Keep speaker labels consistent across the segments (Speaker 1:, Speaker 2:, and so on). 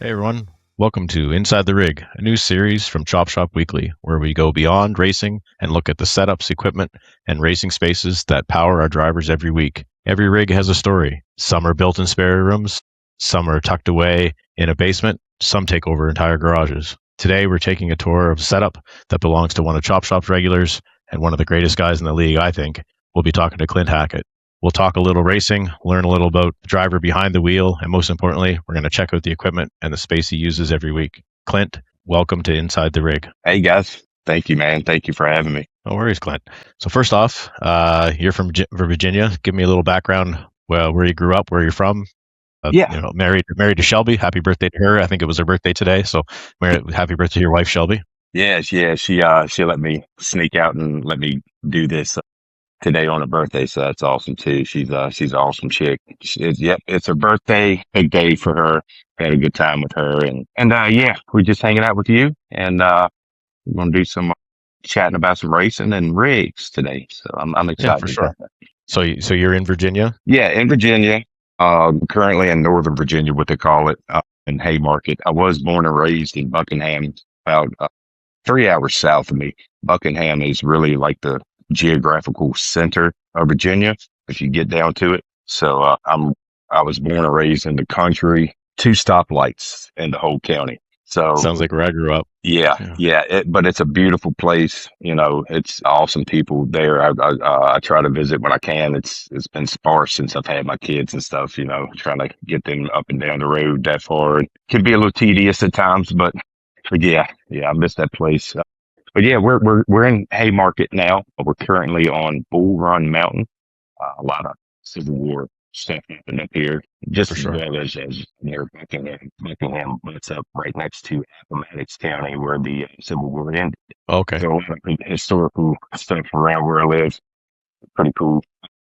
Speaker 1: Hey everyone, welcome to Inside the Rig, a new series from Chop Shop Weekly, where we go beyond racing and look at the setups, equipment, and racing spaces that power our drivers every week. Every rig has a story. Some are built in spare rooms, some are tucked away in a basement, some take over entire garages. Today we're taking a tour of a setup that belongs to one of Chop Shop's regulars and one of the greatest guys in the league, I think. We'll be talking to Clint Hackett. We'll talk a little racing, learn a little about the driver behind the wheel, and most importantly, we're going to check out the equipment and the space he uses every week. Clint, welcome to Inside the Rig.
Speaker 2: Hey guys, thank you, man. Thank you for having me.
Speaker 1: No worries, Clint. So first off, you're from Virginia. Give me a little background. Well, where you grew up, where you're from.
Speaker 2: Yeah.
Speaker 1: Married to Shelby. Happy birthday to her. I think it was her birthday today. So, happy birthday to your wife, Shelby.
Speaker 2: Yes, yeah. She let me sneak out and let me do this today on her birthday, so that's awesome too. She's an awesome chick. It's her birthday, big day for her. Had a good time with her, and yeah, we're just hanging out with you, and we're gonna do some chatting about some racing and rigs today. So I'm excited
Speaker 1: for sure.
Speaker 2: about that.
Speaker 1: So you're in Virginia?
Speaker 2: Yeah, in Virginia. Currently in Northern Virginia, what they call it, in Haymarket. I was born and raised in Buckingham, about 3 hours south of me. Buckingham is really like the geographical center of Virginia, if you get down to it. So I was born and raised in the country, 2 stoplights in the whole county. So
Speaker 1: Sounds like where I grew up.
Speaker 2: yeah. But it's a beautiful place. You know, it's awesome people there. I try to visit when I can. It's been sparse since I've had my kids and stuff. You know, trying to get them up and down the road that far. It can be a little tedious at times, but yeah, I miss that place. But yeah, we're in Haymarket now. We're currently on Bull Run Mountain. A lot of Civil War stuff happened up here, just
Speaker 1: For
Speaker 2: as
Speaker 1: sure.
Speaker 2: well as near Buckingham. Buckingham, it's up right next to Appomattox County, where the Civil War ended.
Speaker 1: Okay.
Speaker 2: So a lot of historical stuff around where I live. Pretty cool.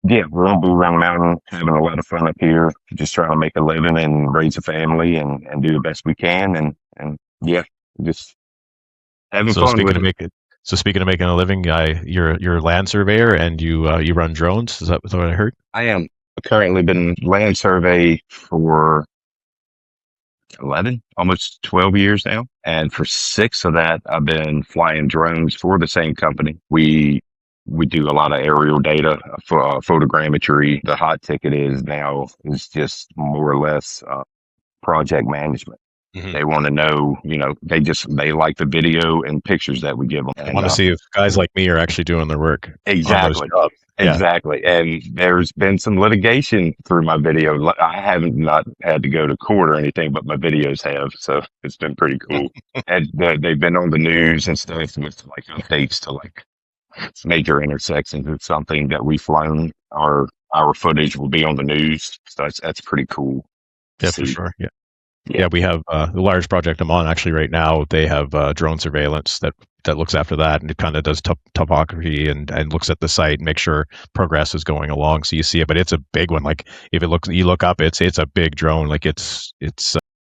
Speaker 2: Yeah, we're on Bull Run Mountain, having a lot of fun up here, just trying to make a living and raise a family and do the best we can. And yeah, just having
Speaker 1: So
Speaker 2: fun
Speaker 1: speaking
Speaker 2: with
Speaker 1: of
Speaker 2: it.
Speaker 1: making a living, you're a land surveyor and you run drones. Is that what I heard?
Speaker 2: I am currently been land survey for 11, almost 12 years now. And for 6 of that, I've been flying drones for the same company. We do a lot of aerial data for photogrammetry. The hot ticket is just more or less project management.
Speaker 1: Mm-hmm.
Speaker 2: They want to know, they like the video and pictures that we give them.
Speaker 1: I want to see if guys like me are actually doing their work on those
Speaker 2: Exactly.
Speaker 1: jobs. Yeah.
Speaker 2: Exactly. And there's been some litigation through my video. I haven't not had to go to court or anything, but my videos have. So it's been pretty cool. And they've been on the news and stuff with like updates to like major intersections. It's something that we've flown. Our footage will be on the news. So that's pretty cool to
Speaker 1: Yeah, for
Speaker 2: see.
Speaker 1: sure. Yeah.
Speaker 2: Yeah.
Speaker 1: Yeah, we have the large project I'm on actually right now. They have drone surveillance that looks after that, and it kind of does topography and looks at the site and makes sure progress is going along. So you see it, but it's a big one. Like if you look up, it's a big drone. Like it's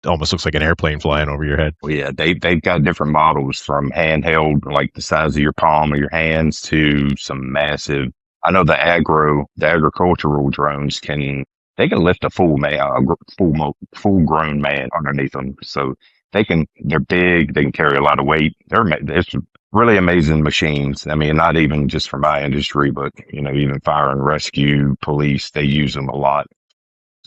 Speaker 1: almost looks like an airplane flying over your head.
Speaker 2: Well, yeah, they've got different models from handheld, like the size of your palm or your hands, to some massive. I know the agricultural drones they can lift a full grown man underneath them. So they're big. They can carry a lot of weight. It's really amazing machines. I mean, not even just for my industry, but even fire and rescue, police, they use them a lot.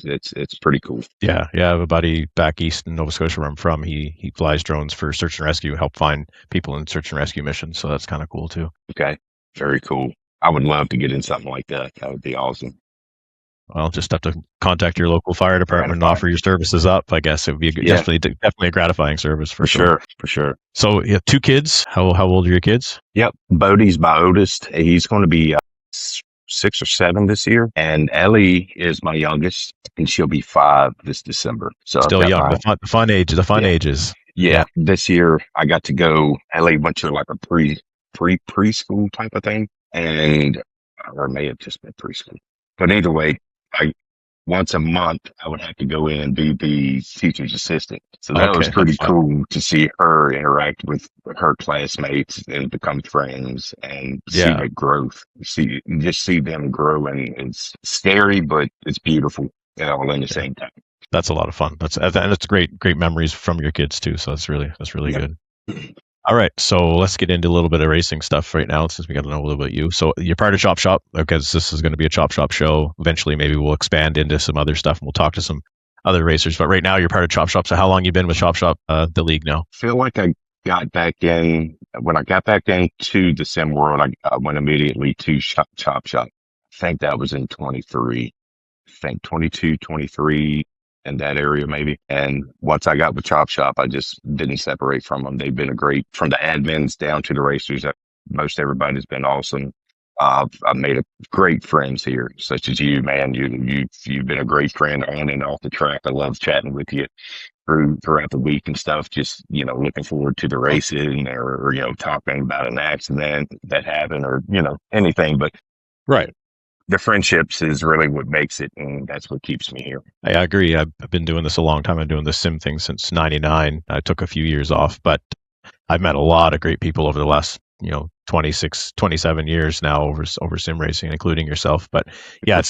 Speaker 2: It's pretty cool.
Speaker 1: Yeah. I have a buddy back east in Nova Scotia where I'm from. He flies drones for search and rescue, help find people in search and rescue missions. So that's kind of cool too.
Speaker 2: Okay. Very cool. I would love to get in something like that. That would be awesome.
Speaker 1: Well, just have to contact your local fire department and offer your services up. I guess it would be definitely a gratifying service for sure.
Speaker 2: For sure.
Speaker 1: So, 2 kids. How old are your kids?
Speaker 2: Yep. Bodie's my oldest. He's going to be 6 or 7 this year. And Ellie is my youngest, and she'll be 5 this December. So
Speaker 1: Still young. The fun ages.
Speaker 2: Yeah. This year I got to go. Ellie went to like a preschool type of thing, or it may have just been preschool. But either way, once a month, I would have to go in and be the teacher's assistant. So that was pretty cool to see her interact with her classmates and become friends and see the growth. See them grow, and it's scary, but it's beautiful all in the same time.
Speaker 1: That's a lot of fun. And it's great memories from your kids too. So that's really
Speaker 2: Yep.
Speaker 1: good. All right, so let's get into a little bit of racing stuff right now, since we got to know a little bit about you. So you're part of Chop Shop, because this is going to be a Chop Shop show. Eventually, maybe we'll expand into some other stuff, and we'll talk to some other racers. But right now, you're part of Chop Shop. So how long you been with Chop Shop, the league now?
Speaker 2: Feel like I got back in when I got back into the sim world. I went immediately to Chop Shop. I think that was in 23. I think 22, 23 in that area maybe. And once I got with Chop Shop, I just didn't separate from them. They've been a great, from the admins down to the racers. Most everybody's been awesome. I've made a great friends here, such as you, man. You've been a great friend on and off the track. I love chatting with you throughout the week and stuff. Just, looking forward to the racing or talking about an accident that happened or, anything. But
Speaker 1: Right.
Speaker 2: the friendships is really what makes it, and that's what keeps me here.
Speaker 1: I agree. I've been doing this a long time. I'm doing the sim thing since '99. I took a few years off, but I've met a lot of great people over the last 26, 27 years now over sim racing, including yourself. But yeah,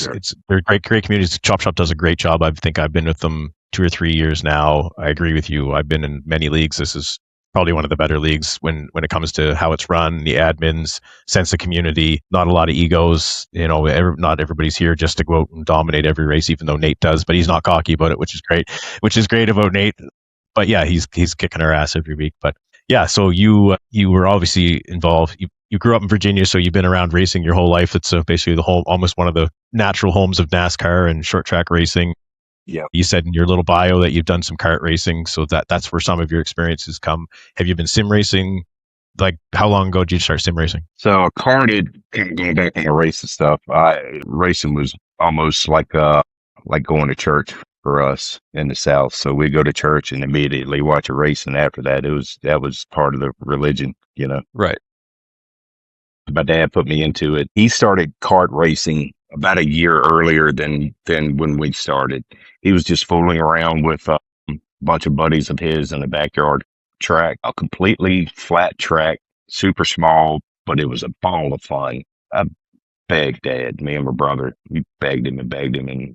Speaker 1: they're great communities. Chop Shop does a great job. I think I've been with them 2 or 3 years now. I agree with you. I've been in many leagues. This is probably one of the better leagues when it comes to how it's run, the admins, sense of community, not a lot of egos. Not everybody's here just to go out and dominate every race, even though Nate does, but he's not cocky about it, which is great about Nate. But yeah, he's kicking our ass every week. But yeah, so you were obviously involved. You grew up in Virginia, so you've been around racing your whole life. It's basically the whole, almost one of the natural homes of NASCAR and short track racing.
Speaker 2: Yeah.
Speaker 1: You said in your little bio that you've done some kart racing, so that's where some of your experiences come. Have you been sim racing? Like, how long ago did you start sim racing?
Speaker 2: So I karted, kind of going back on the racing stuff. Racing was almost like going to church for us in the South. So we go to church and immediately watch a race, and after that, that was part of the religion,
Speaker 1: Right.
Speaker 2: My dad put me into it. He started kart racing about a year earlier than when we started. He was just fooling around with a bunch of buddies of his in the backyard track, a completely flat track, super small, but it was a ball of fun. I begged Dad, me and my brother, we begged him, and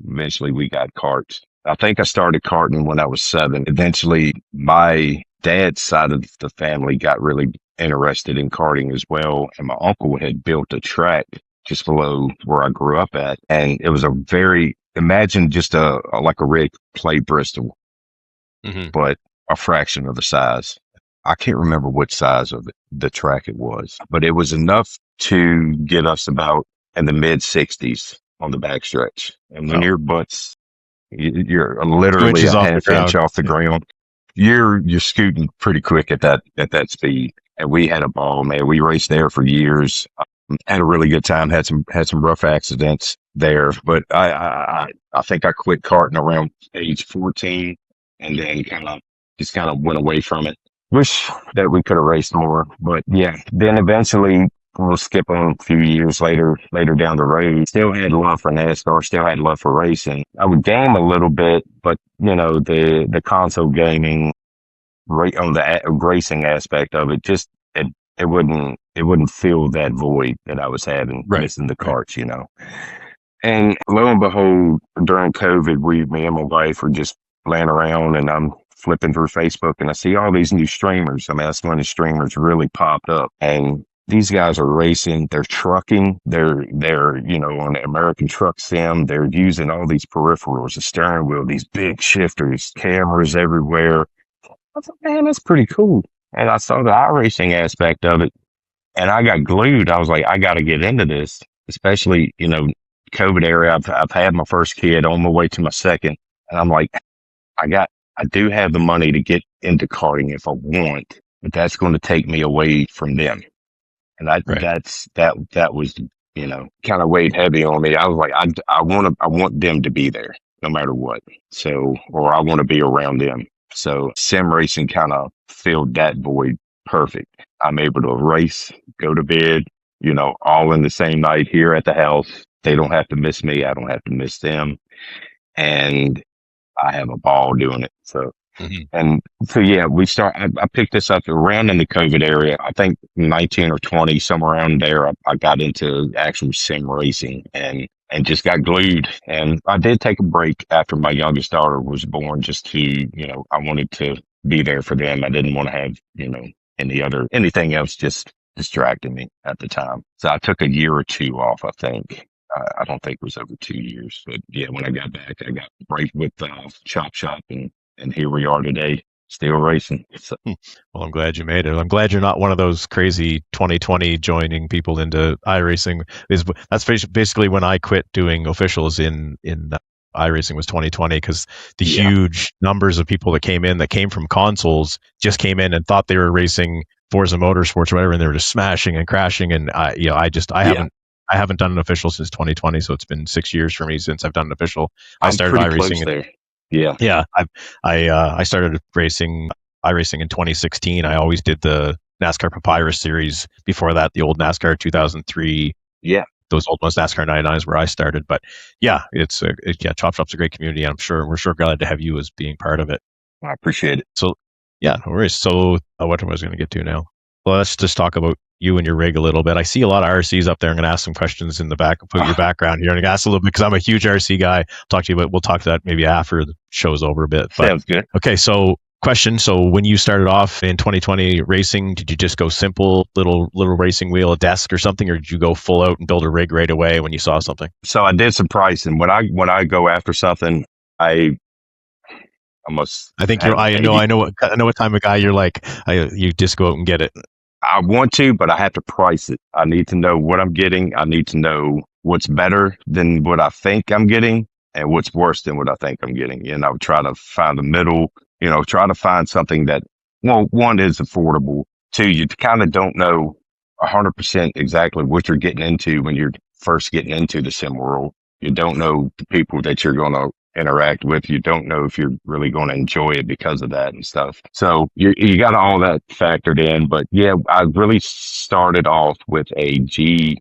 Speaker 2: eventually we got karts. I think I started karting when I was 7. Eventually, my dad's side of the family got really interested in karting as well, and my uncle had built a track just below where I grew up at, and it was imagine just like a rig play Bristol, but a fraction of the size. I can't remember which size of the track it was, but it was enough to get us about in the mid 60s on the backstretch. And when your butt's, you're literally a half inch off the ground, you're scooting pretty quick at that speed. And we had a ball, man. We raced there for years. Had a really good time. Had some rough accidents there, but I think I quit karting around age 14, and then kind of went away from it. Wish that we could have raced more, but yeah. Then eventually, we'll skip on a few years later down the road. Still had love for NASCAR. Still had love for racing. I would game a little bit, but the console gaming, right on the racing aspect of it, just it wouldn't fill that void that I was having missing the karts, And lo and behold, during COVID, me and my wife were just laying around, and I'm flipping through Facebook, and I see all these new streamers. I mean, that's when the streamers really popped up, and these guys are racing, they're trucking, they're on the American Truck Sim, they're using all these peripherals, the steering wheel, these big shifters, cameras everywhere. I was like, man, that's pretty cool. And I saw the iRacing aspect of it, and I got glued. I was like, I got to get into this, especially, COVID era. I've had my first kid, on my way to my second, and I'm like, I do have the money to get into karting if I want, but that's going to take me away from them. And that was, kind of weighed heavy on me. I was like, I want them to be there no matter what. So, or I want to be around them. So sim racing kind of filled that void perfect. I'm able to race, go to bed, all in the same night here at the house. They don't have to miss me. I don't have to miss them. And I have a ball doing it. So, and so, yeah, I picked this up around in the COVID area. I think 19 or 20, somewhere around there, I got into actual sim racing, and and just got glued. And I did take a break after my youngest daughter was born, just to, I wanted to be there for them. I didn't want to have, anything else just distracting me at the time. So I took a year or two off, I think. I don't think it was over 2 years, but yeah, when I got back, I got a break with Chop Shop, and here we are today, still racing. So,
Speaker 1: Well, I'm glad you made it. I'm glad you're not one of those crazy 2020 joining people into iRacing. That's basically when I quit doing officials in iRacing was 2020, because the huge numbers of people that came from consoles just came in and thought they were racing Forza Motorsports or whatever, and they were just smashing and crashing. And I haven't done an official since 2020, so it's been 6 years for me since I've done an official. I started iRacing
Speaker 2: there.
Speaker 1: Yeah. I started racing iRacing in 2016. I always did the NASCAR Papyrus series. Before that, the old NASCAR 2003.
Speaker 2: Yeah.
Speaker 1: Those old ones, NASCAR 99s, where I started. But yeah, Chop Shop's a great community. And we're sure glad to have you as being part of it.
Speaker 2: I appreciate it.
Speaker 1: So yeah, no worries. So what I was going to get to now? Well, let's just talk about you and your rig a little bit. I see a lot of RCs up there. I'm going to ask some questions in the back, put your background here, and I'm going to ask a little bit because I'm a huge RC guy. I'll talk to you about. We'll talk to that maybe after the show's over a bit.
Speaker 2: But, sounds good.
Speaker 1: Okay, so question. So when you started off in 2020 racing, did you just go simple little racing wheel, a desk or something, or did you go full out and build a rig right away when you saw something?
Speaker 2: So I did some pricing. When I go after something, I
Speaker 1: think I know what type of guy you're like. You just go out and get it.
Speaker 2: I want to, but I have to price it. I need to know what I'm getting. I need to know what's better than what I think I'm getting and what's worse than what I think I'm getting. And I would try to find the middle, try to find something that, well, one, is affordable. Two, you kind of don't know 100% exactly what you're getting into when you're first getting into the sim world. You don't know the people that you're going to interact with. You don't know if you're really going to enjoy it because of that and stuff. So you got all that factored in. But yeah, I really started off with a G29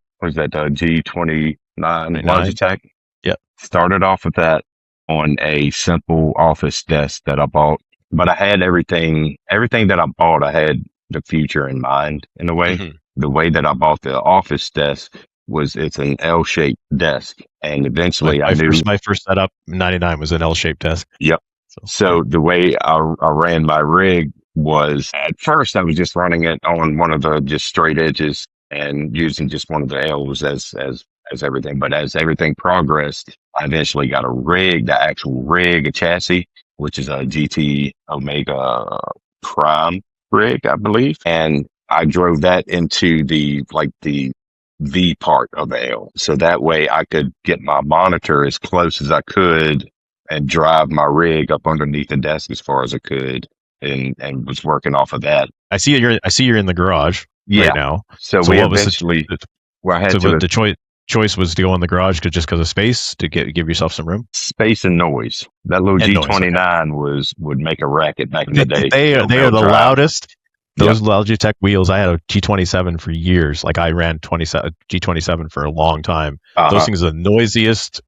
Speaker 2: Logitech.
Speaker 1: Yep.
Speaker 2: Started off with that on a simple office desk that I bought. But I had everything that I bought, I had the future in mind in a way. Mm-hmm. The way that I bought the office desk it's an L-shaped desk. And eventually
Speaker 1: my first setup in 99 was an L-shaped desk.
Speaker 2: Yep. So the way I ran my rig was, at first I was just running it on one of the just straight edges and using just one of the L's as everything. But as everything progressed, I eventually got the actual rig, a chassis, which is a GT Omega Prime rig, I believe. And I drove that into the V part of the L. So that way I could get my monitor as close as I could and drive my rig up underneath the desk as far as I could, and was working off of that.
Speaker 1: I see you're in the garage right now.
Speaker 2: So we eventually,
Speaker 1: the choice was to go in the garage just because of space, to give yourself some room.
Speaker 2: Space and noise. That little G29 would make a racket back in the day.
Speaker 1: They are the loudest. Those Logitech wheels, I had a G27 for years. Like I ran G27 for a long time. Those things are the noisiest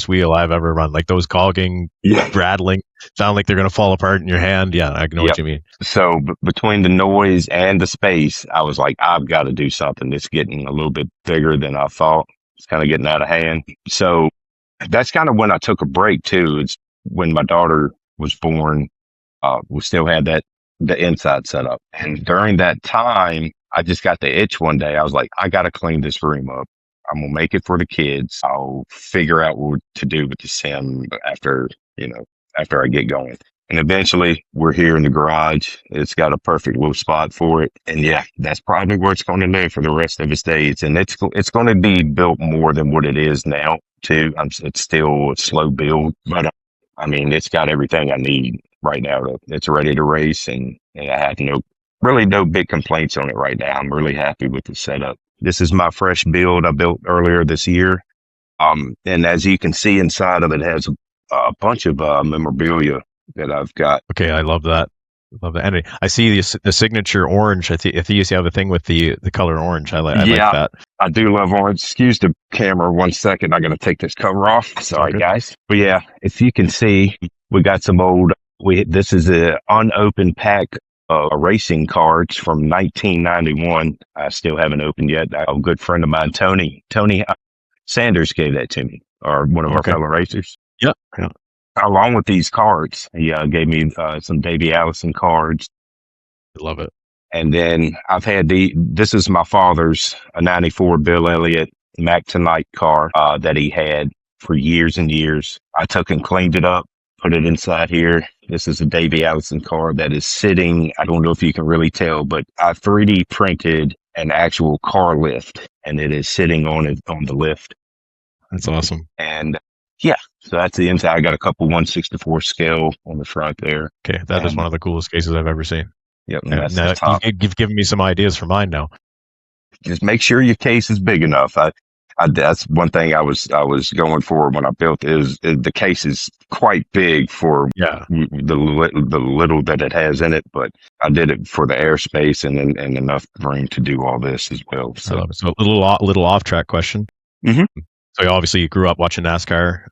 Speaker 1: wheel I've ever run. Like those cogging, rattling, sound like they're going to fall apart in your hand. Yeah, I know what you mean.
Speaker 2: So between the noise and the space, I was like, I've got to do something that's getting a little bit bigger than I thought. It's kind of getting out of hand. So that's kind of when I took a break too. It's when my daughter was born. We still had the inside setup. And during that time, I just got the itch one day. I was like, I got to clean this room up. I'm going to make it for the kids. I'll figure out what to do with the sim after I get going. And eventually we're here in the garage. It's got a perfect little spot for it. And yeah, that's probably where it's going to live for the rest of its days. And it's going to be built more than what it is now too. It's still a slow build, but it's got everything I need right now. It's ready to race, and I have no big complaints on it right now. I'm really happy with the setup. This is my fresh build I built earlier this year. And as you can see inside of it, has a bunch of memorabilia that I've got.
Speaker 1: Okay, I love that. And I see the signature orange. I think you have a thing with the color orange. I like that.
Speaker 2: I do love orange. Excuse the camera 1 second. I got to take this cover off. Sorry, guys. But yeah, if you can see, we got some old. This is an unopened pack of racing cards from 1991. I still haven't opened yet. A good friend of mine, Tony Sanders gave that to me, or one of our fellow racers.
Speaker 1: Yeah.
Speaker 2: Along with these cards, he gave me some Davy Allison cards.
Speaker 1: I love it.
Speaker 2: And then I've had this is my father's, a 94 Bill Elliott Mac Tonight car that he had for years and years. I took and cleaned it up, put it inside here. This is a Davy Allison car that is sitting. I don't know if you can really tell, but I 3D printed an actual car lift, and it is sitting on the lift.
Speaker 1: That's awesome.
Speaker 2: And yeah, so that's the inside. I got a couple 1/64 scale on the front there.
Speaker 1: Okay, that is one of the coolest cases I've ever seen.
Speaker 2: Yep.
Speaker 1: Now, you've given me some ideas for mine now.
Speaker 2: Just make sure your case is big enough. That's one thing I was going for when I built is the case is quite big for the little that it has in it, but I did it for the airspace and enough room to do all this as well. So
Speaker 1: a little off track question.
Speaker 2: Mm-hmm.
Speaker 1: So obviously you grew up watching NASCAR.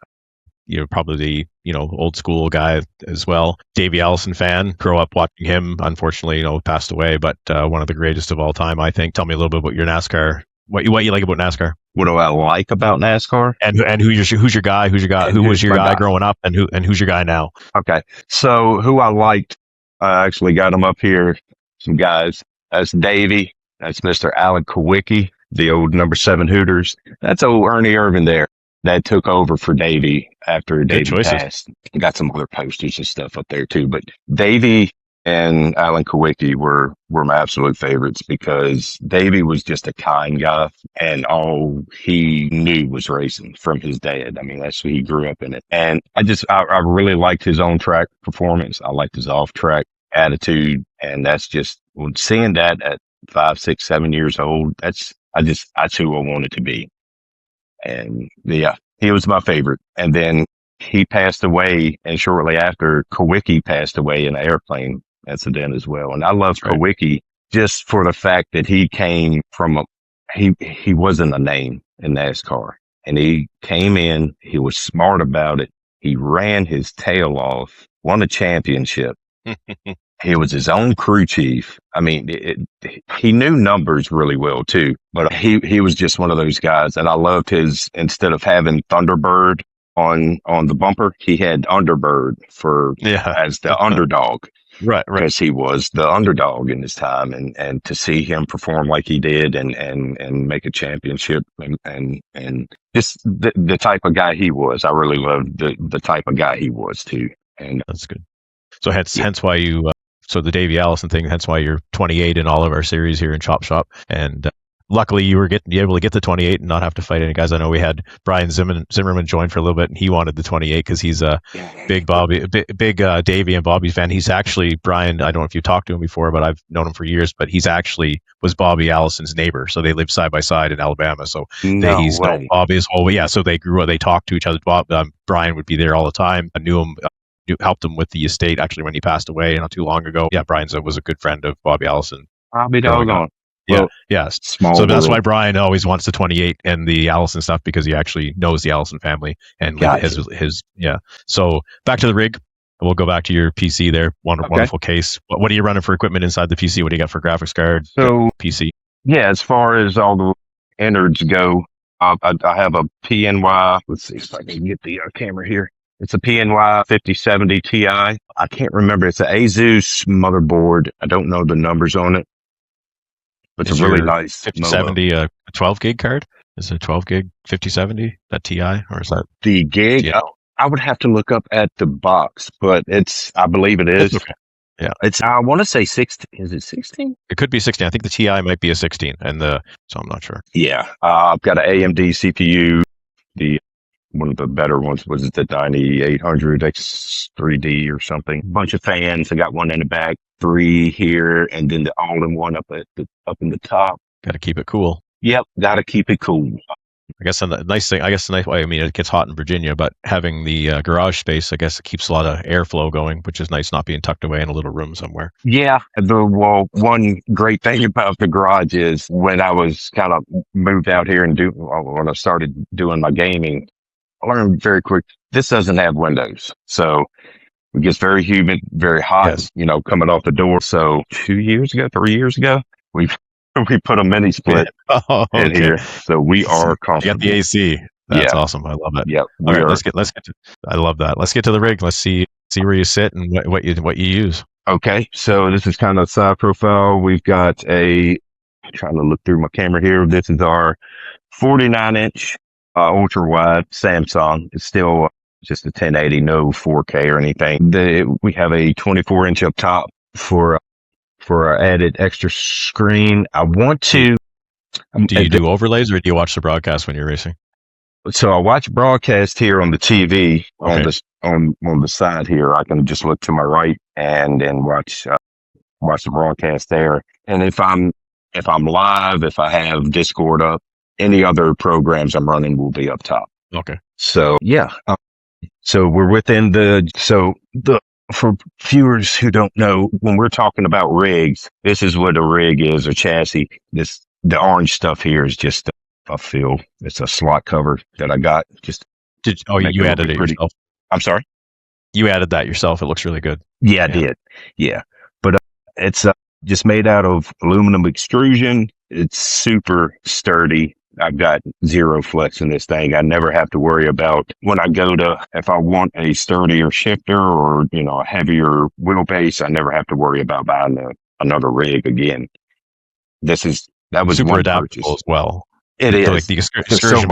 Speaker 1: You're probably the old school guy as well. Davy Allison fan. Grew up watching him. Unfortunately, passed away, but one of the greatest of all time, I think. Tell me a little bit about your NASCAR. What you like about NASCAR?
Speaker 2: What do I like about NASCAR?
Speaker 1: And who's your guy? Who was your guy growing up? And who's your guy now?
Speaker 2: Okay, so who I liked, I actually got him up here. Some guys. That's Davy. That's Mr. Alan Kawicki, the old number 7 Hooters. That's old Ernie Irvin there. That took over for Davy after Davy passed. Got some other posters and stuff up there too. But Davy and Alan Kawicki were my absolute favorites because Davy was just a kind guy, and all he knew was racing from his dad. I mean, that's what he grew up in it. And I really liked his on track performance. I liked his off track attitude. And that's just seeing that at 5, 6, 7 years old. That's who I wanted to be. And yeah, he was my favorite. And then he passed away, and shortly after, Kawicki passed away in an airplane accident as well. And I love Kawicki just for the fact that he came from he wasn't a name in NASCAR, and he came in. He was smart about it. He ran his tail off, won a championship. He was his own crew chief. I mean, he knew numbers really well too, but he was just one of those guys. And I loved his, instead of having Thunderbird on the bumper, he had Underbird as the underdog. Right. Because he was the underdog in his time, and to see him perform like he did and make a championship and just the type of guy he was. I really loved the type of guy he was too. And
Speaker 1: that's good. So hence why you, so the Davy Allison thing, hence why you're 28 in all of our series here in Chop Shop. And luckily you were able to get the 28 and not have to fight any guys. I know we had Brian Zimmerman join for a little bit, and he wanted the 28 because he's a big Davy and Bobby fan. He's actually, Brian, I don't know if you talked to him before, but I've known him for years, but he's actually was Bobby Allison's neighbor. So they lived side by side in Alabama. So he's known Bobby. So they grew up, they talked to each other. Brian would be there all the time. I knew him. Helped him with the estate actually when he passed away not too long ago. Yeah, Brian was a good friend of Bobby Allison.
Speaker 2: I'll be doggone.
Speaker 1: Yeah. So that's why Brian always wants the 28 and the Allison stuff, because he actually knows the Allison family and his. So back to the rig. We'll go back to your PC there. Wonderful case. What are you running for equipment inside the PC? What do you got for graphics card?
Speaker 2: So
Speaker 1: PC.
Speaker 2: Yeah, as far as all the innards go, I have a PNY. Let's see if I can get the camera here. It's a PNY 5070 Ti. I can't remember. It's an Asus motherboard. I don't know the numbers on it, but it's a really nice
Speaker 1: 5070, a 12 gig card. Is it a 12 gig 5070 that Ti, or is that
Speaker 2: the gig? Yeah. I would have to look up at the box, but I believe it is.
Speaker 1: Okay. Yeah,
Speaker 2: I want to say 16. Is it 16?
Speaker 1: It could be 16. I think the Ti might be a 16, so I'm not sure.
Speaker 2: Yeah, I've got an AMD CPU. One of the better ones was the 9800 X3D or something. Bunch of fans. I got one in the back, 3 here, and then the all-in-one up in the top.
Speaker 1: Got to keep it cool.
Speaker 2: Yep, got to keep it cool.
Speaker 1: I guess the nice way, I mean, it gets hot in Virginia, but having the garage space, I guess it keeps a lot of airflow going, which is nice, not being tucked away in a little room somewhere.
Speaker 2: Yeah. One great thing about the garage is when I was kind of moved out here when I started doing my gaming, I learned very quick, this doesn't have windows. So it gets very humid, very hot, coming off the door. So 3 years ago, we we put a mini split
Speaker 1: Oh,
Speaker 2: in
Speaker 1: okay.
Speaker 2: here, so we are
Speaker 1: You got the
Speaker 2: comfortable.
Speaker 1: AC. That's
Speaker 2: Yeah,
Speaker 1: awesome. I love it.
Speaker 2: yeah,
Speaker 1: All
Speaker 2: we
Speaker 1: right,
Speaker 2: are.
Speaker 1: let's get to. I love that. Let's get to the rig. Let's see where you sit and what you use.
Speaker 2: Okay, so this is kind of side profile. We've got trying to look through my camera here. This is our 49-inch ultra wide Samsung. It's still just a 1080, no 4K or anything. We have a 24-inch up top for our added extra screen. I want to.
Speaker 1: Do you do overlays or do you watch the broadcast when you're racing?
Speaker 2: So I watch broadcast here on the TV
Speaker 1: Okay.
Speaker 2: on the side here. I can just look to my right and then watch the broadcast there. And if I'm live, if I have Discord up, any other programs I'm running will be up top.
Speaker 1: Okay.
Speaker 2: So yeah. So we're within for viewers who don't know, when we're talking about rigs, this is what a rig is, a chassis. The orange stuff here is just a fill. It's a slot cover that I got. Just
Speaker 1: you added it
Speaker 2: pretty.
Speaker 1: yourself?
Speaker 2: I'm sorry?
Speaker 1: You added that yourself. It looks really good.
Speaker 2: Yeah, I did. Yeah. But it's just made out of aluminum extrusion. It's super sturdy. I've got zero flex in this thing. I never have to worry about when I go if I want a sturdier shifter or, a heavier wheelbase, I never have to worry about buying another rig again. That was
Speaker 1: super
Speaker 2: one
Speaker 1: adaptable
Speaker 2: purchase.
Speaker 1: as well.
Speaker 2: It is.
Speaker 1: Like the excursion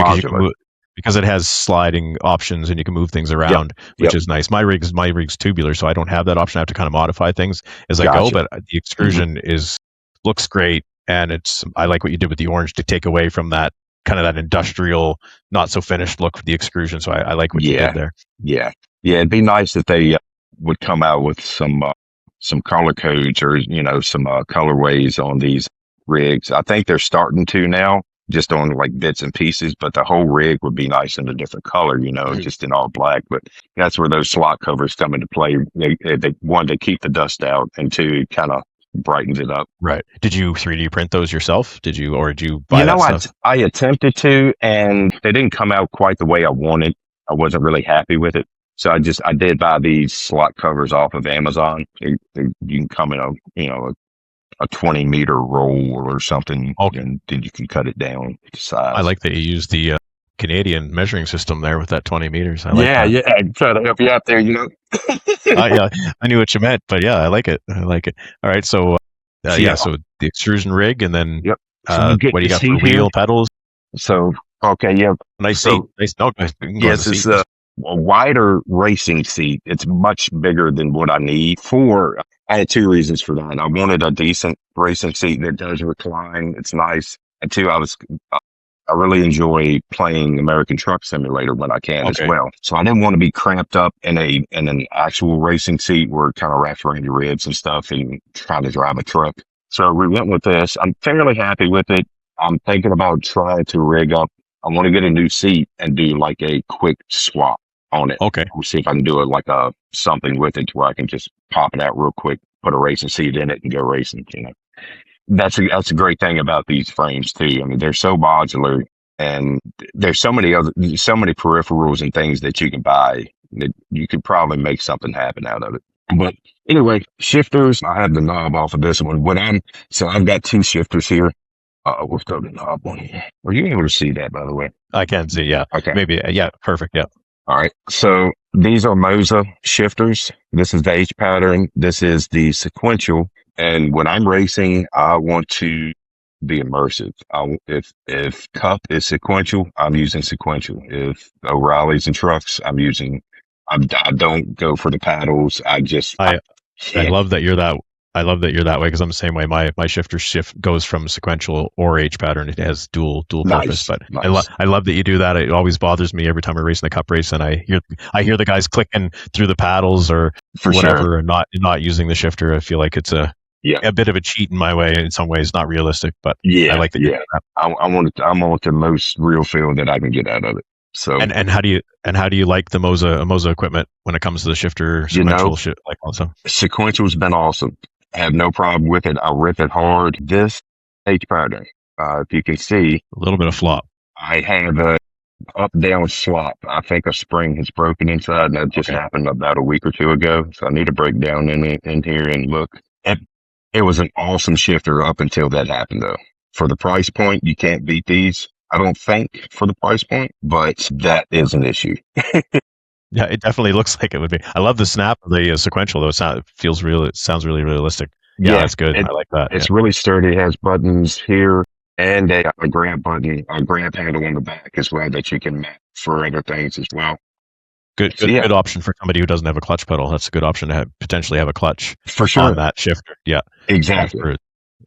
Speaker 1: because it has sliding options and you can move things around, which is nice. My rig's tubular, so I don't have that option. I have to kind of modify things as I go, but the excursion looks great. And I like what you did with the orange to take away from that kind of that industrial, not so finished look for the extrusion. So I like what you did there.
Speaker 2: Yeah. Yeah. It'd be nice if they would come out with some color codes or, some colorways on these rigs. I think they're starting to now, just on like bits and pieces, but the whole rig would be nice in a different color, just in all black. But that's where those slot covers come into play. They one, they keep the dust out, and two, kind of brightens it up.
Speaker 1: Right. Did you 3D print those yourself? Or did you buy that stuff?
Speaker 2: I attempted to, and they didn't come out quite the way I wanted. I wasn't really happy with it. So I did buy these slot covers off of Amazon. You can come in a 20-meter roll or something, and then you can cut it down to size.
Speaker 1: I like that you use the Canadian measuring system there with that 20 meters. I like that.
Speaker 2: Yeah. I try to help you out there,
Speaker 1: yeah, I knew what you meant, but yeah, I like it. All right, so so the extrusion rig, and then what do you got for wheel pedals?
Speaker 2: So
Speaker 1: nice seat. Nice. No,
Speaker 2: yes, it's a wider racing seat. It's much bigger than what I need I had two reasons for that. I wanted a decent racing seat that does recline. It's nice. And two, I really enjoy playing American Truck Simulator when I can as well. So I didn't want to be cramped up in an actual racing seat where it kind of wraps around your ribs and stuff and trying to drive a truck. So we went with this. I'm fairly happy with it. I'm thinking about trying to rig up. I want to get a new seat and do like a quick swap on it.
Speaker 1: Okay.
Speaker 2: We'll see if I can do it like something with it where I can just pop it out real quick, put a racing seat in it and go racing, That's a great thing about these frames too. I mean, they're so modular, and there's so many peripherals and things that you can buy that you could probably make something happen out of it. But anyway, shifters, I have the knob off of this one. So I've got two shifters here. We'll throw the knob on here. Are you able to see that, by the way?
Speaker 1: I can see, yeah.
Speaker 2: Okay.
Speaker 1: Maybe, yeah, perfect, yeah.
Speaker 2: All right. So these are MOSA shifters. This is the H pattern. This is the sequential. And when I'm racing, I want to be immersive. If Cup is sequential, I'm using sequential. If O'Reilly's and trucks, I don't go for the paddles. I
Speaker 1: love that you're that. I love that you're that way because I'm the same way. My shifter goes from sequential or H pattern. It has dual purpose. But nice. I love that you do that. It always bothers me every time we're racing the Cup race and I hear the guys clicking through the paddles or whatever, and not using the shifter. I feel like it's a bit of a cheat in my way. In some ways, not realistic, but I like that. Yeah,
Speaker 2: I want the most real feel that I can get out of it. So
Speaker 1: and how do you like the MOSA equipment when it comes to the shifter sequential also?
Speaker 2: Sequential's been awesome. I have no problem with it. I rip it hard. This H pattern, if you can see,
Speaker 1: a little bit of flop.
Speaker 2: I have a up-down slop. I think a spring has broken inside, and that just happened about a week or two ago. So I need to break down in here and look. It was an awesome shifter up until that happened, though. For the price point, you can't beat these. I don't think for the price point, but that is an issue.
Speaker 1: Yeah, it definitely looks like it would be. I love the snap of the sequential though. It sounds really realistic. Yeah,
Speaker 2: Yeah,
Speaker 1: that's good. I like that. Yeah.
Speaker 2: it's really sturdy. It has buttons here and a grab button, a grab handle on the back as well that you can map for other things as well.
Speaker 1: Good,
Speaker 2: So
Speaker 1: good,
Speaker 2: yeah,
Speaker 1: good option for somebody who doesn't have a clutch pedal. That's a good option to potentially have a clutch
Speaker 2: for
Speaker 1: on
Speaker 2: sure.
Speaker 1: that shifter. Yeah,
Speaker 2: Exactly.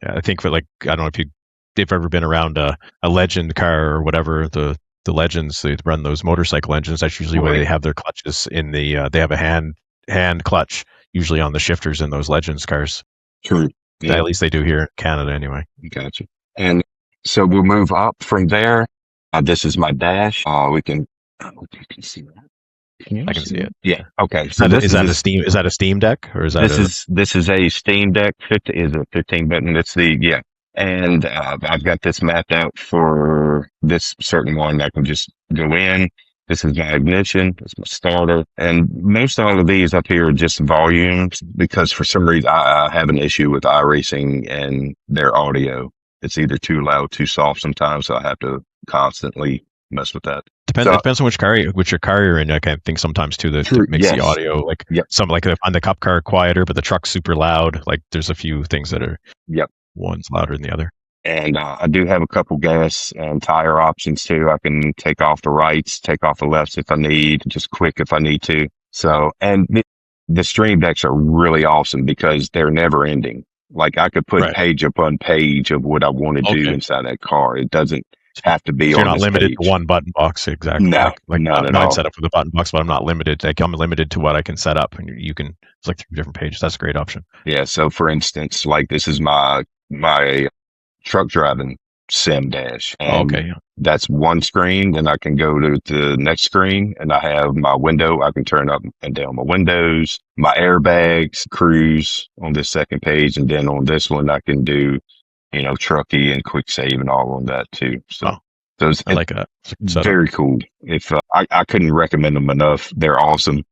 Speaker 1: yeah. I think for like I don't know if you've ever been around a legend car or whatever the legends they run those motorcycle engines. That's usually where they have their clutches in the they have a hand clutch usually on the shifters in those legends cars.
Speaker 2: True. Yeah,
Speaker 1: At least they do here in Canada anyway.
Speaker 2: gotcha. And so we'll move up from there. This is my dash. We can, you can see that. Can you
Speaker 1: I can see it.
Speaker 2: Yeah. Okay. So this
Speaker 1: Is that a Steam Deck or is that
Speaker 2: this is a Steam Deck. Is a 15 button. It's the and I've got this mapped out for this certain one. I can just go in. This is my ignition. It's my starter. And most all of these up here are just volumes because for some reason I have an issue with iRacing and their audio. It's either too loud, too soft sometimes. So I have to constantly mess with that.
Speaker 1: Depends. It depends on which car you're in. I can think sometimes too that it makes the audio like some like on the cup car quieter, but the truck's super loud. Like there's a few things that are one's louder than the other.
Speaker 2: And I do have a couple gas and tire options too. I can take off the rights, take off the lefts if I need, just quick if I need to. So, and the Stream Decks are really awesome because they're never ending. Like I could put page upon page of what I want to do inside that car. It doesn't have to be. So
Speaker 1: you're not limited to one button box, exactly.
Speaker 2: No,
Speaker 1: like
Speaker 2: not at all.
Speaker 1: I'm set up with a button box, but I'm not limited. Like I'm limited to what I can set up, and you can flick through different pages. That's a great option.
Speaker 2: Yeah. So, for instance, like this is my truck driving sim dash. And that's one screen. Then I can go to the next screen, and I have my window. I can turn up and down my windows, my airbags, cruise on this second page, and then on this one I can do truckee and quick save and all on that too. So those,
Speaker 1: I like that.
Speaker 2: Very cool. If I couldn't recommend them enough. They're awesome.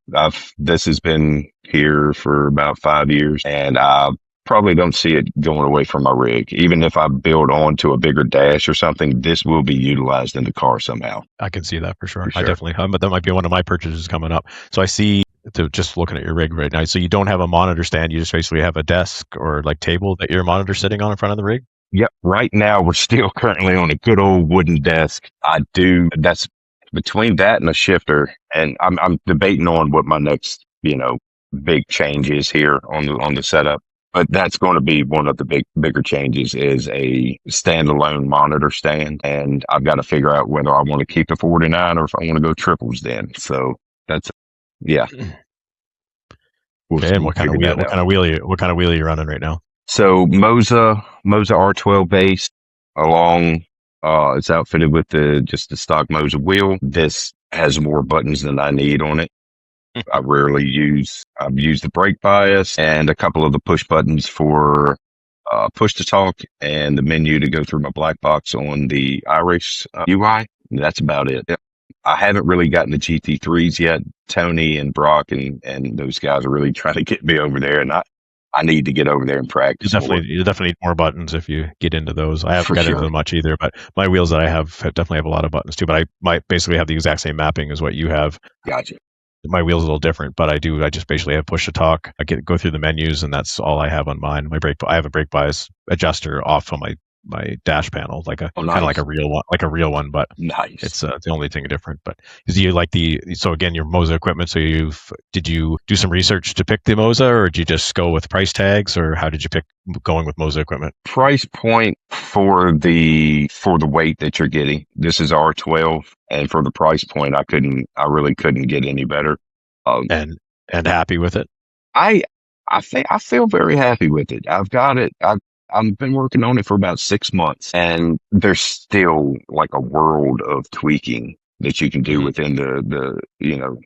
Speaker 2: This has been here for about 5 years, and I probably don't see it going away from my rig. Even if I build on to a bigger dash or something, this will be utilized in the car somehow.
Speaker 1: I can see that for sure. I definitely, but that might be one of my purchases coming up. So I see. Just looking at your rig right now, so you don't have a monitor stand. You just basically have a desk or like table that your monitor sitting on in front of the rig.
Speaker 2: Yep. Right now, we're still currently on a good old wooden desk. That's between that and a shifter, and I'm debating on what my next big change is here on the setup. But that's going to be one of the bigger changes is a standalone monitor stand, and I've got to figure out whether I want to keep the 49 or if I want to go triples. Then, so that's. Yeah.
Speaker 1: Okay, and what kind of wheel are you running right now?
Speaker 2: So MOSA R12 base along it's outfitted with just the stock MOSA wheel. This has more buttons than I need on it. I've used the brake bias and a couple of the push buttons for push to talk and the menu to go through my black box on the iRace UI. That's about it. I haven't really gotten the GT3s yet. Tony and Brock and those guys are really trying to get me over there, and I need to get over there and practice.
Speaker 1: You definitely need more buttons if you get into those. I haven't got into them much either, but my wheels that I have definitely have a lot of buttons too. But I might basically have the exact same mapping as what you have.
Speaker 2: Gotcha.
Speaker 1: My wheel's a little different, but I just basically have push to talk. I go through the menus, and that's all I have on mine. I have a brake bias adjuster off on my dash panel, like kind of like a real one, but
Speaker 2: nice.
Speaker 1: It's the only thing different. But is you like so again, your MOSA equipment? So did you do some research to pick the MOSA, or did you just go with price tags, or how did you pick going with MOSA equipment?
Speaker 2: Price point for the weight that you're getting. This is R12, and for the price point, I really couldn't get any better.
Speaker 1: And happy with it.
Speaker 2: I feel very happy with it. I've got it. I've been working on it for about 6 months, and there's still like a world of tweaking that you can do within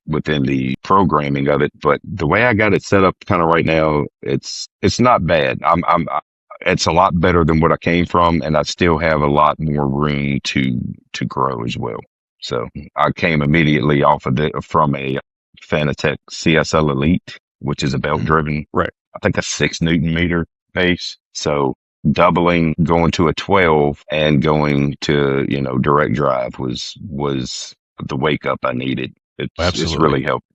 Speaker 2: within the programming of it. But the way I got it set up kind of right now, it's not bad. It's a lot better than what I came from, and I still have a lot more room to grow as well. So I came immediately from a Fanatec CSL Elite, which is a belt driven,
Speaker 1: right?
Speaker 2: I think a 6 Newton meter base. So doubling, going to a 12 and going to, direct drive was the wake up I needed. It's
Speaker 1: Absolutely.
Speaker 2: really helped.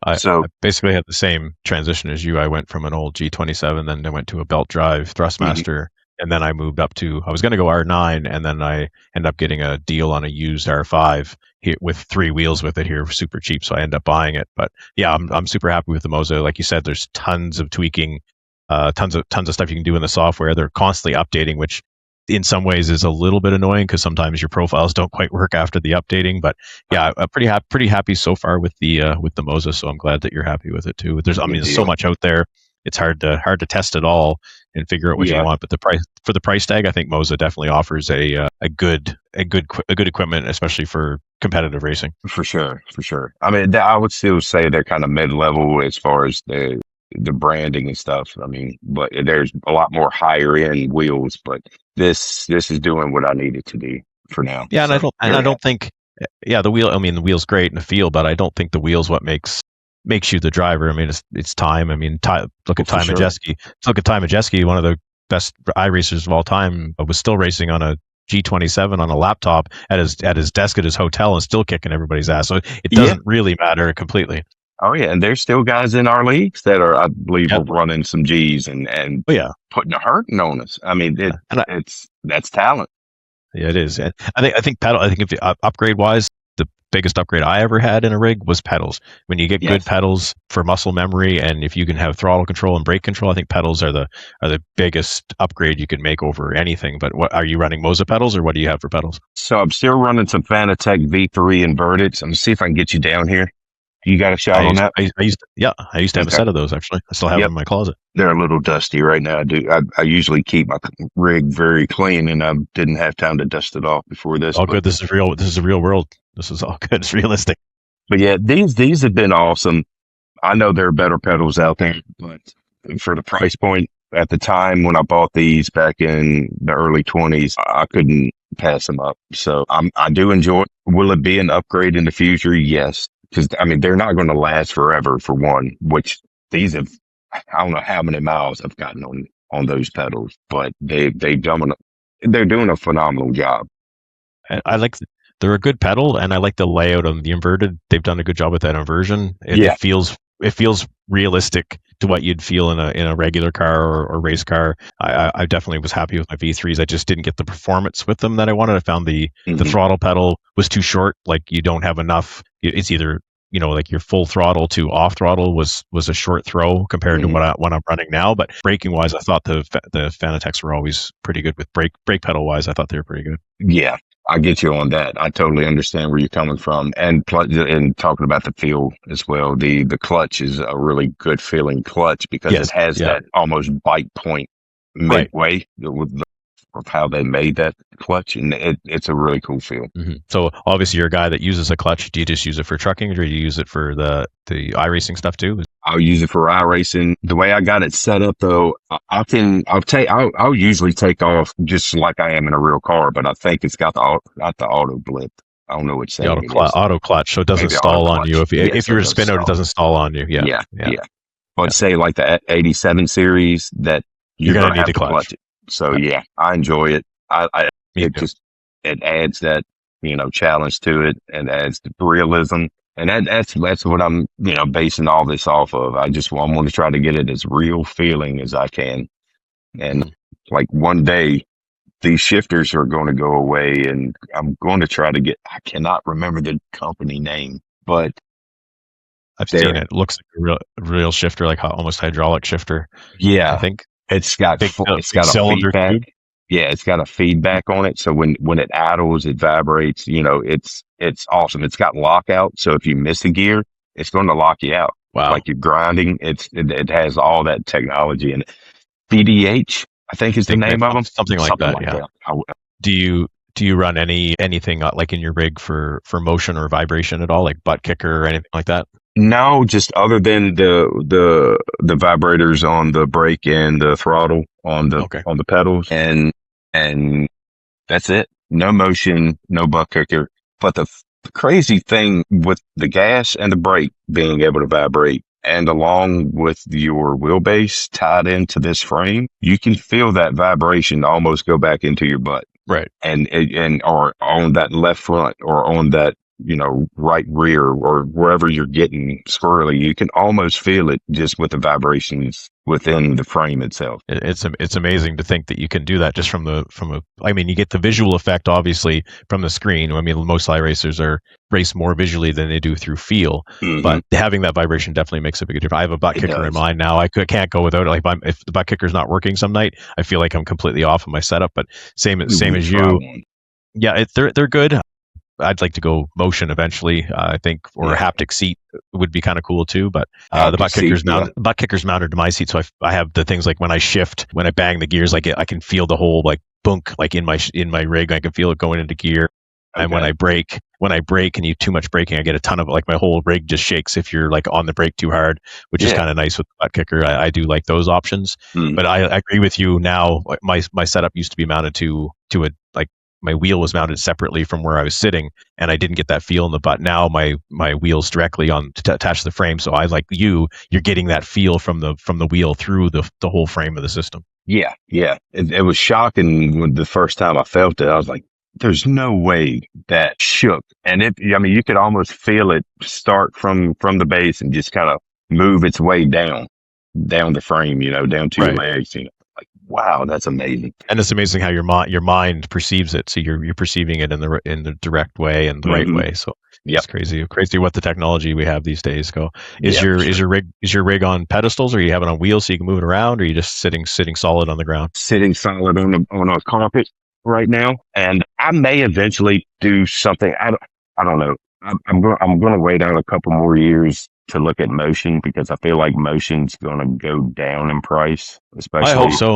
Speaker 1: I
Speaker 2: So,
Speaker 1: basically had the same transition as you. I went from an old G27, then I went to a belt drive
Speaker 2: mhm,
Speaker 1: Thrustmaster, and then I moved up to, I was going to go R9, and then I ended up getting a deal on a used R5 here, with 3 wheels with it here, super cheap, so I ended up buying it. But yeah, I'm super happy with the MOSA. Like you said, there's tons of tweaking, tons of stuff you can do in the software. They're constantly updating, which in some ways is a little bit annoying because sometimes your profiles don't quite work after the updating. But yeah, I'm pretty happy so far with the MOSA. So I'm glad that you're happy with it too.
Speaker 2: good
Speaker 1: There's so
Speaker 2: deal.
Speaker 1: much out there. It's hard to test it all and figure out what you
Speaker 2: Yeah,
Speaker 1: want. But the price tag, I think MOSA definitely offers a good equipment, especially for competitive racing.
Speaker 2: for sure. For sure. I mean, I would still say they're kind of mid level as far as the branding and stuff. I mean, but there's a lot more higher end wheels, but this is doing what I need it to do for now.
Speaker 1: Yeah, and
Speaker 2: So
Speaker 1: I
Speaker 2: very
Speaker 1: don't
Speaker 2: happy.
Speaker 1: think, yeah, the wheel. I mean, the wheel's great in the field, but I don't think the wheel's what makes you the driver. I mean, it's time. I mean, look
Speaker 2: Well,
Speaker 1: at
Speaker 2: for
Speaker 1: Ty
Speaker 2: sure.
Speaker 1: Majeski. Look at Ty Majeski, one of the best iRacers of all time, was still racing on a G27 on a laptop at his desk at his hotel and still kicking everybody's ass. So it
Speaker 2: Yeah.
Speaker 1: doesn't really matter completely.
Speaker 2: Oh yeah, and there's still guys in our leagues that are, I believe,
Speaker 1: Yeah.
Speaker 2: are running some G's and
Speaker 1: Oh yeah.
Speaker 2: putting a hurting on us. I mean,
Speaker 1: And
Speaker 2: that's talent.
Speaker 1: yeah, it is. And I think if upgrade wise, the biggest upgrade I ever had in a rig was pedals. When you get good
Speaker 2: Yes.
Speaker 1: pedals for muscle memory, and if you can have throttle control and brake control, I think pedals are the biggest upgrade you can make over anything. But what are you running, MOSA pedals, or what do you have for pedals?
Speaker 2: So I'm still running some Fanatec V3 inverted. So I'm gonna see if I can get you down here. You got a shot on that?
Speaker 1: I used to have a
Speaker 2: Okay.
Speaker 1: set of those actually. I still have them
Speaker 2: Yep.
Speaker 1: in my closet.
Speaker 2: They're a little dusty right now. I usually keep my rig very clean, and I didn't have time to dust it off before this.
Speaker 1: All
Speaker 2: But
Speaker 1: good. This is real. This is a real world. This is all good. It's realistic.
Speaker 2: yeah, these have been awesome. I know there are better pedals out there, but for the price point at the time when I bought these back in the early 20s, I couldn't pass them up. So I do enjoy it. Will it be an upgrade in the future? Yes. Because I mean, they're not going to last forever for one, which these have, I don't know how many miles I've gotten on those pedals, but they're doing a phenomenal job.
Speaker 1: I like. They're a good pedal, and I like the layout of the inverted. They've done a good job with that inversion.
Speaker 2: Yeah.
Speaker 1: It feels realistic to what you'd feel in a regular car or race car. I definitely was happy with my V3s. I just didn't get the performance with them that I wanted. I found the
Speaker 2: Mhm.
Speaker 1: throttle pedal was too short. Like you don't have enough. It's either like your full throttle to off throttle was a short throw compared to
Speaker 2: Mhm.
Speaker 1: what I'm running now. But braking wise, I thought the Fanatec's were always pretty good with brake pedal wise. I thought they were pretty good.
Speaker 2: Yeah, I get you on that. I totally understand where you're coming from, and and talking about the feel as well. The clutch is a really good feeling clutch because it
Speaker 1: Yes,
Speaker 2: has
Speaker 1: yeah,
Speaker 2: that almost bite point
Speaker 1: right.
Speaker 2: midway of how they made that clutch, and it's a really cool feel.
Speaker 1: So obviously you're a guy that uses a clutch. Do you just use it for trucking, or do you use it for the iRacing stuff too?
Speaker 2: I'll use it for iRacing. The way I got it set up though, I'll usually take off just like I am in a real car, but I think it's got not the auto blip. I don't know what
Speaker 1: The
Speaker 2: setting it is.
Speaker 1: auto clutch, so it doesn't
Speaker 2: Maybe auto
Speaker 1: stall on you.
Speaker 2: clutch. Yeah,
Speaker 1: If
Speaker 2: so
Speaker 1: you
Speaker 2: it
Speaker 1: were to
Speaker 2: does
Speaker 1: spin out, it
Speaker 2: stall.
Speaker 1: doesn't stall on you. Yeah,
Speaker 2: Yeah,
Speaker 1: yeah,
Speaker 2: yeah. But
Speaker 1: yeah.
Speaker 2: say like the 87 series that
Speaker 1: You're
Speaker 2: you're
Speaker 1: gonna
Speaker 2: going to
Speaker 1: need
Speaker 2: have
Speaker 1: the
Speaker 2: to
Speaker 1: clutch.
Speaker 2: clutch it. So
Speaker 1: Yeah,
Speaker 2: yeah, I enjoy it.
Speaker 1: me
Speaker 2: It
Speaker 1: too.
Speaker 2: just, it adds that, challenge to it and adds the realism. And that's what I'm, basing all this off of. I want to try to get it as real feeling as I can. And
Speaker 1: Mhm.
Speaker 2: like one day these shifters are going to go away and I'm going to try to I cannot remember the company name, but
Speaker 1: I've seen
Speaker 2: they're,
Speaker 1: it. It looks like a real shifter, like almost hydraulic shifter. I
Speaker 2: yeah,
Speaker 1: think
Speaker 2: it's
Speaker 1: big
Speaker 2: got a
Speaker 1: cylinder
Speaker 2: feedback.
Speaker 1: tube.
Speaker 2: Yeah, it's got a feedback on it. So when it idles, it vibrates, it's awesome. It's got lockout. So if you miss a gear, it's going to lock you out.
Speaker 1: Wow.
Speaker 2: Like you're grinding. It has all that technology and BDH, I think is the
Speaker 1: Think
Speaker 2: name of them.
Speaker 1: something like
Speaker 2: Something
Speaker 1: that.
Speaker 2: like
Speaker 1: Yeah.
Speaker 2: that.
Speaker 1: Do you run anything like in your rig for motion or vibration at all, like butt kicker or anything like that?
Speaker 2: No, just other than the vibrators on the brake and the throttle
Speaker 1: Okay.
Speaker 2: on the pedals and that's it. No motion, no butt kicker. But the crazy thing with the gas and the brake being able to vibrate and along with your wheelbase tied into this frame, you can feel that vibration almost go back into your butt.
Speaker 1: Right.
Speaker 2: And or on that left front or on that, right rear or wherever you're getting squirrely, you can almost feel it just with the vibrations within the frame itself.
Speaker 1: It's amazing to think that you can do that just I mean, you get the visual effect obviously from the screen. I mean, most iRacers race more visually than they do through feel, but having that vibration definitely makes a big difference. I have a butt kicker in mine now. I can't go without it. Like if the butt kicker's not working some night, I feel like I'm completely off of my setup. But same as you. Yeah, they're good. I'd like to go motion eventually, I think, or a haptic seat would be kind of cool too. But the butt kicker's mounted to my seat, so I have the things like when I shift, when I bang the gears, I can feel the whole like bunk like in my rig. I can feel it going into gear. Okay. And when I brake and you too much braking, I get a ton of like my whole rig just shakes if you're like on the brake too hard, which is kind of nice with the butt kicker. I do like those options, but I agree with you now. My setup used to be mounted to a like. My wheel was mounted separately from where I was sitting, and I didn't get that feel in the butt. Now my wheel's directly on attached to the frame, so I like you're getting that feel from the wheel through the whole frame of the system.
Speaker 2: Yeah. It was shocking when the first time I felt it. I was like, "There's no way that shook." And you could almost feel it start from the base and just kind of move its way down the frame, down to your legs, Like, wow, that's amazing.
Speaker 1: And it's amazing how your mind perceives it. So you're perceiving it in the direct way and the right way. So it's crazy what the technology we have these days go. Is your rig on pedestals, or you have it on wheels so you can move it around, or are you just sitting solid on the ground?
Speaker 2: Sitting solid on a carpet right now, and I may eventually do something. I don't know. I'm going to wait out a couple more years to look at motion, because I feel like motion's going to go down in price. Especially,
Speaker 1: I hope so.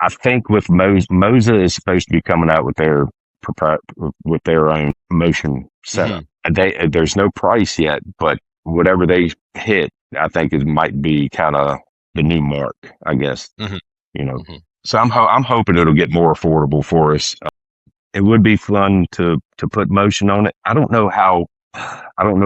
Speaker 2: I think with MOSA is supposed to be coming out with their own motion setup. And there's no price yet, but whatever they hit, I think it might be kind of the new mark, I guess. So I'm hoping it'll get more affordable for us. It would be fun to put motion on it. I don't know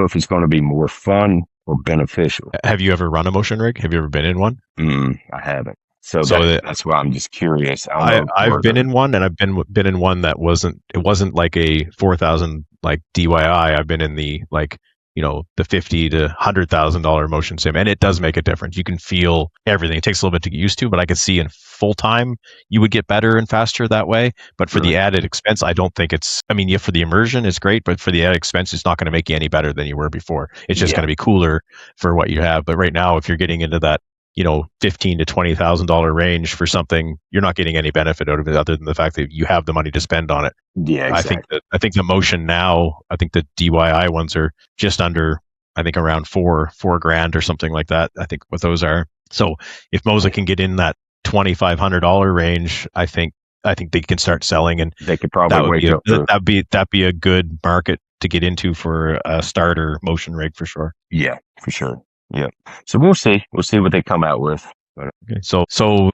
Speaker 2: if it's going to be more fun or beneficial.
Speaker 1: Have you ever run a motion rig? Have you ever been in one?
Speaker 2: I haven't. So that's why I'm just curious.
Speaker 1: I've been in one, and I've been in one that wasn't like a 4,000 like DIY. I've been in the like, the $50,000 to $100,000 motion sim, and it does make a difference. You can feel everything. It takes a little bit to get used to, but I could see in full time you would get better and faster that way. But for the added expense, I don't think it's. I mean, for the immersion, it's great, but for the added expense, it's not going to make you any better than you were before. It's just going to be cooler for what you have. But right now, if you're getting into that, $15,000 to $20,000 range for something, you're not getting any benefit out of it other than the fact that you have the money to spend on it.
Speaker 2: Yeah, exactly.
Speaker 1: I think the motion now, I think the DIY ones are just under, I think around $4,000 or something like that. I think what those are. So if MOSA can get in that $2,500 range, I think they can start selling, and
Speaker 2: they could probably
Speaker 1: that'd be a good market to get into for a starter motion rig for sure.
Speaker 2: Yeah, for sure. Yeah. So we'll see what they come out with.
Speaker 1: Okay. So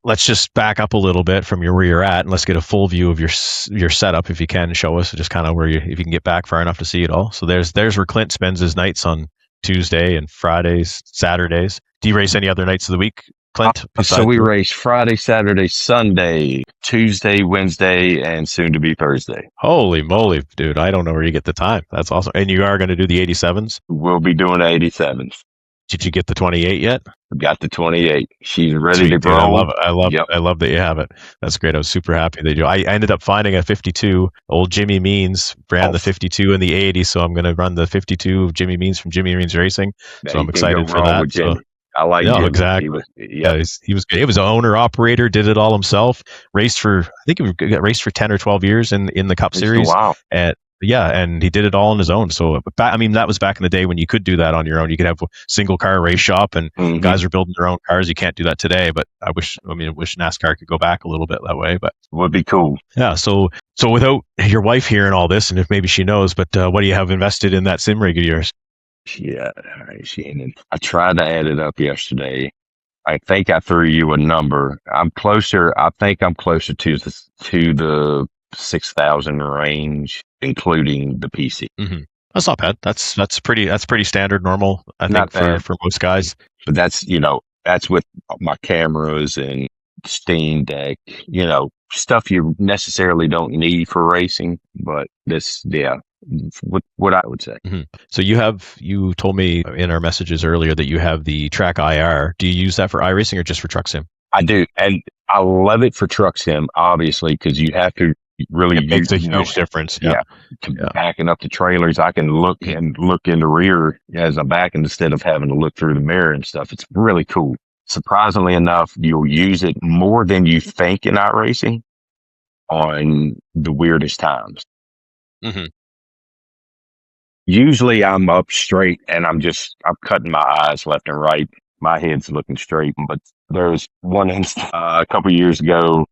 Speaker 1: let's just back up a little bit from where you're at, and let's get a full view of your setup, if you can show us just kind of if you can get back far enough to see it all. So there's where Clint spends his nights on Tuesday and Fridays, Saturdays. Do you race any other nights of the week, Clint?
Speaker 2: So we race Friday, Saturday, Sunday, Tuesday, Wednesday, and soon to be Thursday.
Speaker 1: Holy moly, dude. I don't know where you get the time. That's awesome. And you are going to do the 87s?
Speaker 2: We'll be doing the 87s.
Speaker 1: Did you get the 28 yet?
Speaker 2: Got the 28. She's ready to go.
Speaker 1: I love it. I love that you have it. That's great. I was super happy that you. I ended up finding a 52. Old Jimmy Means ran the 52 in the 80s, so I'm going to run the 52 of Jimmy Means from Jimmy Means Racing. So I'm excited for that.
Speaker 2: So, I like Jimmy.
Speaker 1: Exactly. He was good. He was an owner operator. Did it all himself. Raced for 10 or 12 years in the Cup Series.
Speaker 2: Wow.
Speaker 1: And he did it all on his own. So, that was back in the day when you could do that on your own. You could have a single car race shop, and guys are building their own cars. You can't do that today, but I wish NASCAR could go back a little bit that way, but
Speaker 2: it would be cool.
Speaker 1: Yeah. So without your wife hearing all this, and if maybe she knows, but what do you have invested in that sim rig of yours?
Speaker 2: Yeah. All right, Shannon. I tried to add it up yesterday. I think I threw you a number. I think I'm closer to the 6,000 range, including the PC.
Speaker 1: Mm-hmm. That's not bad. That's pretty standard, normal, I
Speaker 2: Not
Speaker 1: think,
Speaker 2: bad,
Speaker 1: for most guys.
Speaker 2: but that's with my cameras and Steam Deck, stuff you necessarily don't need for racing. But this, yeah, what I would say.
Speaker 1: Hmm. So you told me in our messages earlier that you have the Track IR. Do you use that for iRacing or just for truck sim?
Speaker 2: I do, and I love it for truck sim, obviously, because you have to really
Speaker 1: It
Speaker 2: use,
Speaker 1: makes a huge difference. Yeah.
Speaker 2: yeah, to
Speaker 1: Yeah.
Speaker 2: backing up the trailers. I can look in the rear as I'm backing instead of having to look through the mirror and stuff. It's really cool. Surprisingly enough, you'll use it more than you think in iRacing on the weirdest times.
Speaker 1: Hmm.
Speaker 2: Usually I'm up straight and I'm cutting my eyes left and right. My head's looking straight. But there's one instance a couple years ago,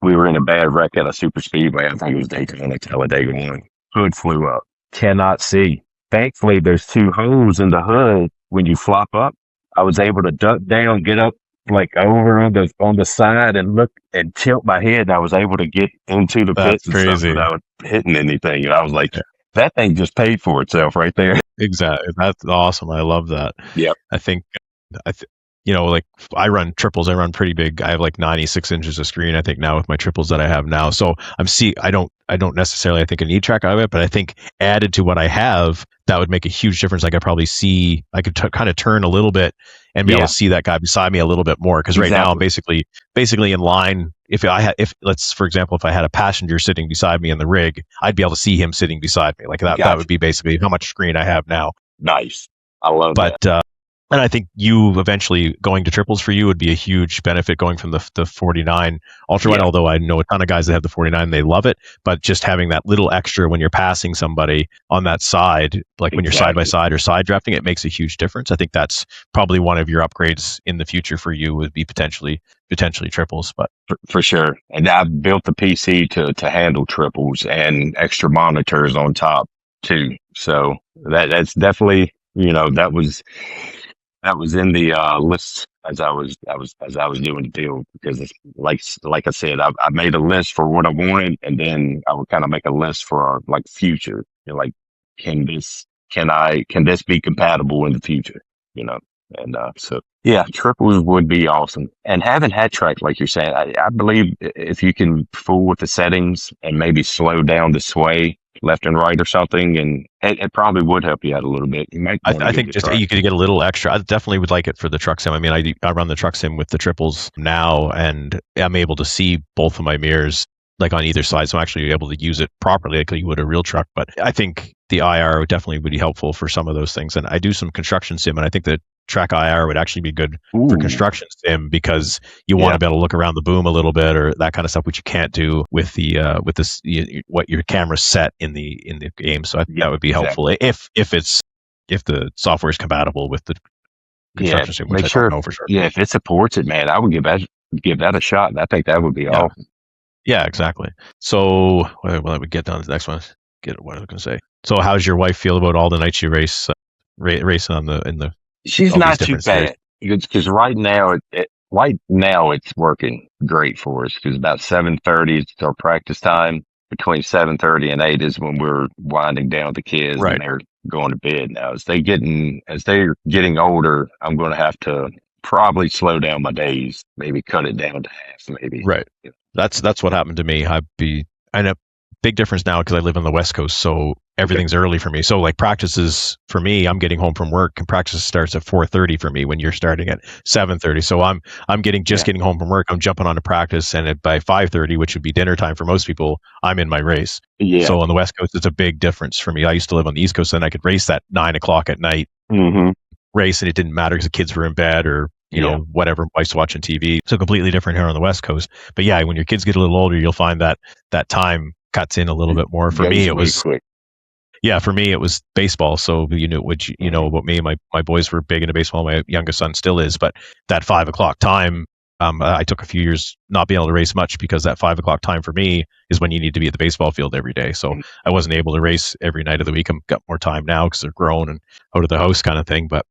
Speaker 2: we were in a bad wreck at a super speedway. I think it was Daytona, Talladega one. Hood flew up. Cannot see. Thankfully, there's two holes in the hood. When you flop up, I was able to duck down, get up like over on the side and look and tilt my head. And I was able to get into the
Speaker 1: That's
Speaker 2: pits and stuff
Speaker 1: crazy.
Speaker 2: without hitting anything. And I was like, that thing just paid for itself right there.
Speaker 1: Exactly. That's awesome. I love that.
Speaker 2: Yep.
Speaker 1: I think, like I run triples. I run pretty big. I have like 96 inches of screen, I think, now with my triples that I have now. So I don't necessarily, I think, I need track out of it, but I think added to what I have, that would make a huge difference. I could probably see, I could kind of turn a little bit and be able to see that guy beside me a little bit more. Cause right now I'm basically in line. For example, if I had a passenger sitting beside me in the rig, I'd be able to see him sitting beside me like that. That would be basically how much screen I have now.
Speaker 2: Nice. I love that.
Speaker 1: And I think you eventually going to triples for you would be a huge benefit going from the 49 ultra wide. Although I know a ton of guys that have the 49, they love it, but just having that little extra when you're passing somebody on that side, like when you're side by side or side drafting, it makes a huge difference. I think that's probably one of your upgrades in the future for you would be potentially triples, but
Speaker 2: for sure. And I've built the PC to handle triples and extra monitors on top too. So that's definitely, that was in the list as I was doing the deal, because it's like I said, I made a list for what I wanted, and then I would kind of make a list for our like future. Like, can this be compatible in the future? And so yeah, triples would be awesome. And having hat track, like you're saying, I believe if you can fool with the settings and maybe slow down the sway left and right or something, and it probably would help you out a little bit. You might.
Speaker 1: I think just you could get a little extra. I definitely would like it for the truck sim. I mean, I run the truck sim with the triples now, and I'm able to see both of my mirrors like on either side, so I'm actually able to use it properly like you would a real truck. But I think the IR definitely would be helpful for some of those things. And I do some construction sim, and I think that track IR would actually be good for construction sim, because you want to be able to look around the boom a little bit or that kind of stuff, which you can't do with the what your camera set in the game. So I think that would be helpful if the software is compatible with the construction sim, which I don't know for sure.
Speaker 2: Yeah, if it supports it, man, I would give that a shot. And I think that would be awesome.
Speaker 1: Yeah, exactly. So well, we get down to the next one. What I was going to say. So how's your wife feel about all the nights you race racing in the?
Speaker 2: She's not too bad, because right now it's working great for us, because about 7:30 is our practice time. Between 7:30 and 8 is when we're winding down the kids and they're going to bed. Now, as they're getting older, I'm going to have to probably slow down my days, maybe cut it down to half, maybe.
Speaker 1: Right. That's what happened to me. I know big difference now because I live on the West Coast, so everything's early for me. So like practices for me, I'm getting home from work and practice starts at 4:30 for me when you're starting at 7:30. So I'm getting home from work. I'm jumping on to practice, and by 5:30, which would be dinner time for most people, I'm in my race. Yeah. So on the West Coast, it's a big difference for me. I used to live on the East Coast, and I could race at 9:00 at night. Race, and it didn't matter because the kids were in bed or whatever, wife's watching TV. So completely different here on the West Coast. But yeah, when your kids get a little older, you'll find that time cuts in a little bit more. For me, it was quick. Yeah, for me it was baseball. So about me, my boys were big into baseball. My youngest son still is, but that 5:00 time, I took a few years not being able to race much because that 5:00 time for me is when you need to be at the baseball field every day. So I wasn't able to race every night of the week. I've got more time now because they're grown and out of the house kind of thing. But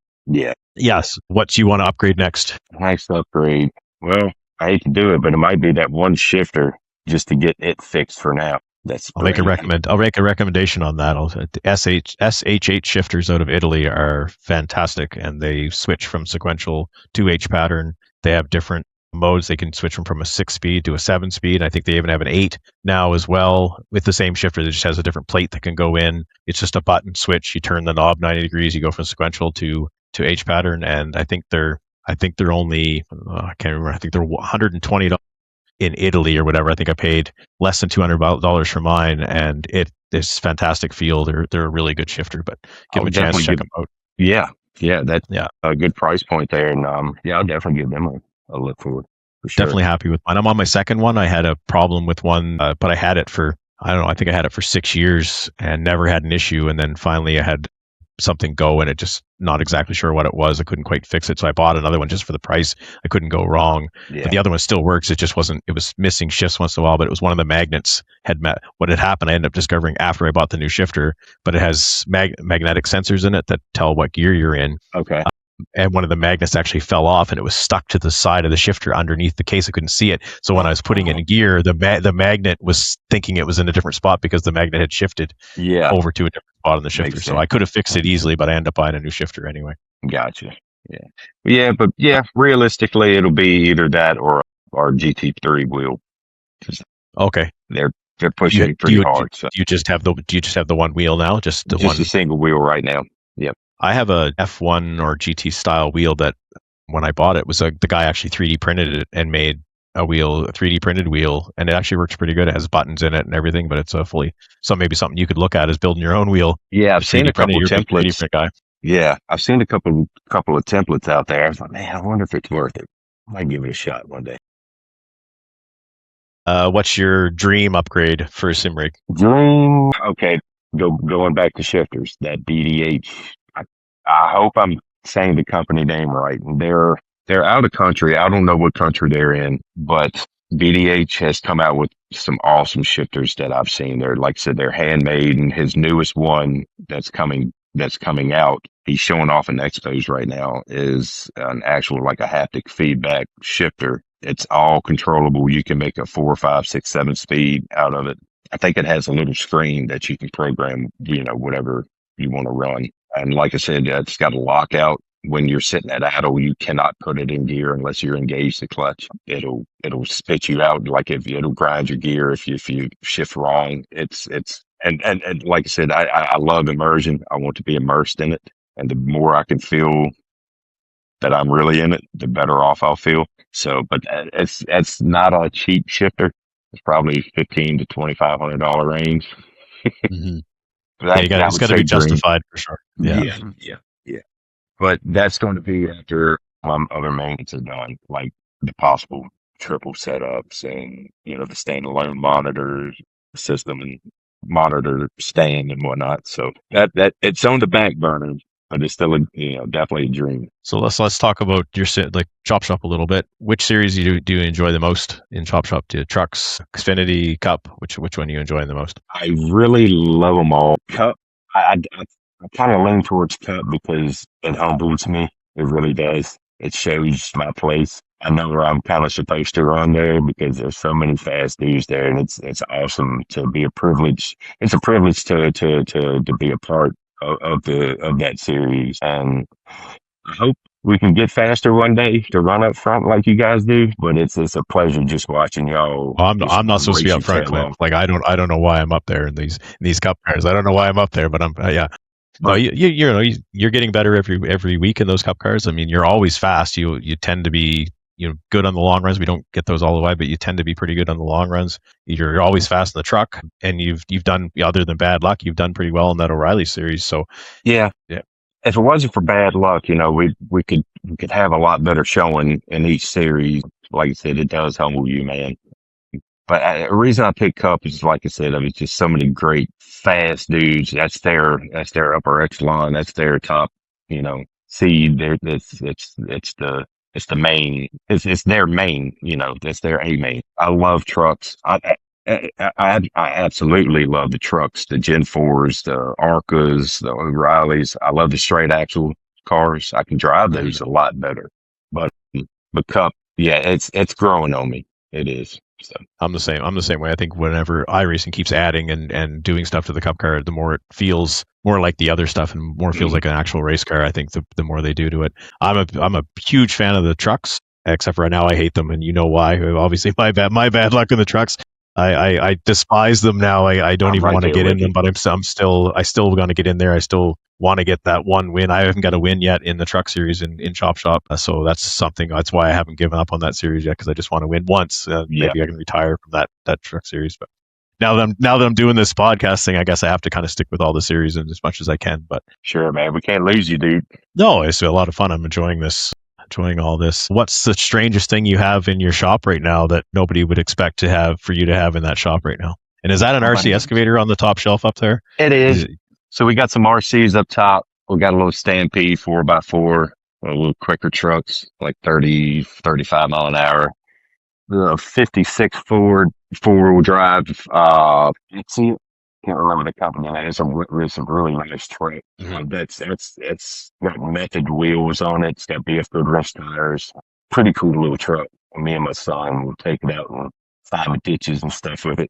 Speaker 1: yes, what do you want to upgrade next?
Speaker 2: Next upgrade. Well, I hate to do it, but it might be that one shifter just to get it fixed for now. That's
Speaker 1: I'll make a
Speaker 2: great.
Speaker 1: recommendation on that. The SH8 shifters out of Italy are fantastic, and they switch from sequential to H pattern. They have different modes. They can switch from a 6-speed to a 7-speed. I think they even have an 8 now as well with the same shifter. That just has a different plate that can go in. It's just a button switch. You turn the knob 90 degrees. You go from sequential to H pattern, and I think they're only I can't remember. I think they're $120 in Italy or whatever. I think I paid less than $200 for mine, and it's fantastic feel. They're a really good shifter, but give them a chance to check them out.
Speaker 2: Yeah, that's a good price point there, and I'll definitely give them a look for sure.
Speaker 1: Definitely happy with mine. I'm on my second one. I had a problem with one, but I had it for I don't know. I think I had it for 6 years and never had an issue, and then finally I had something go, and it just not exactly sure what it was. I couldn't quite fix it, so I bought another one just for the price. I couldn't go wrong.
Speaker 2: Yeah.
Speaker 1: But the other one still works. It just wasn't. It was missing shifts once in a while, but it was one of the magnets had met. What had happened, I ended up discovering after I bought the new shifter, but it has magnetic sensors in it that tell what gear you're in.
Speaker 2: Okay.
Speaker 1: And one of the magnets actually fell off, and it was stuck to the side of the shifter underneath the case. I couldn't see it. So when I was putting it in gear, the magnet was thinking it was in a different spot because the magnet had shifted over to a different spot on the shifter. So I could have fixed it easily, but I ended up buying a new shifter anyway.
Speaker 2: Gotcha. But realistically, it'll be either that or our GT3 wheel.
Speaker 1: Okay.
Speaker 2: They're pushing pretty hard.
Speaker 1: Do you just have the one wheel now? Just
Speaker 2: a single wheel right now. Yep.
Speaker 1: I have a F1 or GT style wheel that when I bought it was the guy actually 3D printed it and made a 3D printed wheel, and it actually works pretty good. It has buttons in it and everything, but it's maybe something you could look at is building your own wheel.
Speaker 2: Yeah, I've seen a couple of templates.
Speaker 1: 3D print guy.
Speaker 2: Yeah, I've seen a couple of templates out there. I was like, man, I wonder if it's worth it. I might give it a shot one day.
Speaker 1: What's your dream upgrade for a sim rig?
Speaker 2: Dream? Okay, going back to shifters, that BDH. I hope I'm saying the company name right. They're out of country. I don't know what country they're in, but BDH has come out with some awesome shifters that I've seen. They're, like I said, they're handmade, and his newest one that's coming out, he's showing off in expos right now, is an actual like a haptic feedback shifter. It's all controllable. You can make a 4, 5, 6, 7 speed out of it. I think it has a little screen that you can program, whatever you want to run. And like I said, it's got a lockout. When you're sitting at idle, you cannot put it in gear unless you're engaged the clutch. It'll spit you out. Like it'll grind your gear if you shift wrong. And like I said, I love immersion. I want to be immersed in it. And the more I can feel that I'm really in it, the better off I'll feel. So, but it's not a cheap shifter. It's probably $1,500 to $2,500 range.
Speaker 1: Mm-hmm. It's got to be justified for sure.
Speaker 2: Yeah. But that's going to be after other maintenance are done, like the possible triple setups and the standalone monitor system and monitor stand and whatnot. So that it's on the back burner, but it's still definitely a dream.
Speaker 1: So let's talk about your Chop Shop a little bit. Which series do you enjoy the most in Chop Shop? Trucks, Xfinity, Cup? Which one are you enjoying the most?
Speaker 2: I really love them all. Cup, I kind of lean towards Cup because it humbles me. It really does. It shows my place. I know where I'm kind of supposed to run there because there's so many fast dudes there, and it's awesome to be a privilege. It's a privilege to be a part of that series, and I hope we can get faster one day to run up front like you guys do. But it's a pleasure just watching y'all.
Speaker 1: I'm not supposed to be up front, Clint. Like I don't know why I'm up there in these Cup cars. I don't know why I'm up there, but I'm yeah. No, you're getting better every week in those Cup cars. I mean, you're always fast. You tend to be good on the long runs. We don't get those all the way, but you tend to be pretty good on the long runs. You're always fast in the truck, and you've done, other than bad luck, you've done pretty well in that O'Reilly series. So yeah.
Speaker 2: If it wasn't for bad luck, we could have a lot better showing in each series. Like I said, it does humble you, man. But the reason I picked Cup is, like I said, it's just so many great fast dudes. That's their upper echelon. That's their top, seed. It's the main. It's their main. That's their A main. I love trucks. I absolutely love the trucks, the Gen 4s, the Arcas, the O'Reillys. I love the straight axle cars. I can drive those a lot better. But Cup, it's growing on me. It is. So
Speaker 1: I'm the same. I'm the same way. I think whenever iRacing keeps adding and doing stuff to the Cup car, the more it feels more like the other stuff and more feels like an actual race car. I think the more they do to it. I'm a huge fan of the trucks, except for right now I hate them, and you know why? Obviously, my bad luck in the trucks. I despise them now. I don't
Speaker 2: I'm
Speaker 1: even
Speaker 2: right
Speaker 1: want to
Speaker 2: there
Speaker 1: get
Speaker 2: with
Speaker 1: in
Speaker 2: you.
Speaker 1: them, but I still going to get in there. I still want to get that one win. I haven't got a win yet in the truck series in Chop Shop, so that's something. That's why I haven't given up on that series yet, because I just want to win once.
Speaker 2: Yeah,
Speaker 1: Maybe I can retire from that truck series. But now that I'm doing this podcast thing, I guess I have to kind of stick with all the series and as much as I can. But
Speaker 2: sure, man. We can't lose you, dude.
Speaker 1: no, it's a lot of fun. I'm enjoying this. Enjoying all this. What's the strangest thing you have in your shop right now that nobody would expect to have for you to have in that shop right now? And is that an RC excavator on the top shelf up there?
Speaker 2: It is. So we got some RCs up top. We got a little Stampede 4x4, a little quicker trucks, like 30, 35 mile an hour. The 56 Ford 4-wheel drive, Pixie. Can't remember the company. It's some really nice truck. It's got method wheels on it. It's got BF Goodrich tires. Pretty cool little truck. Me and my son will take it out and find the ditches and stuff with it.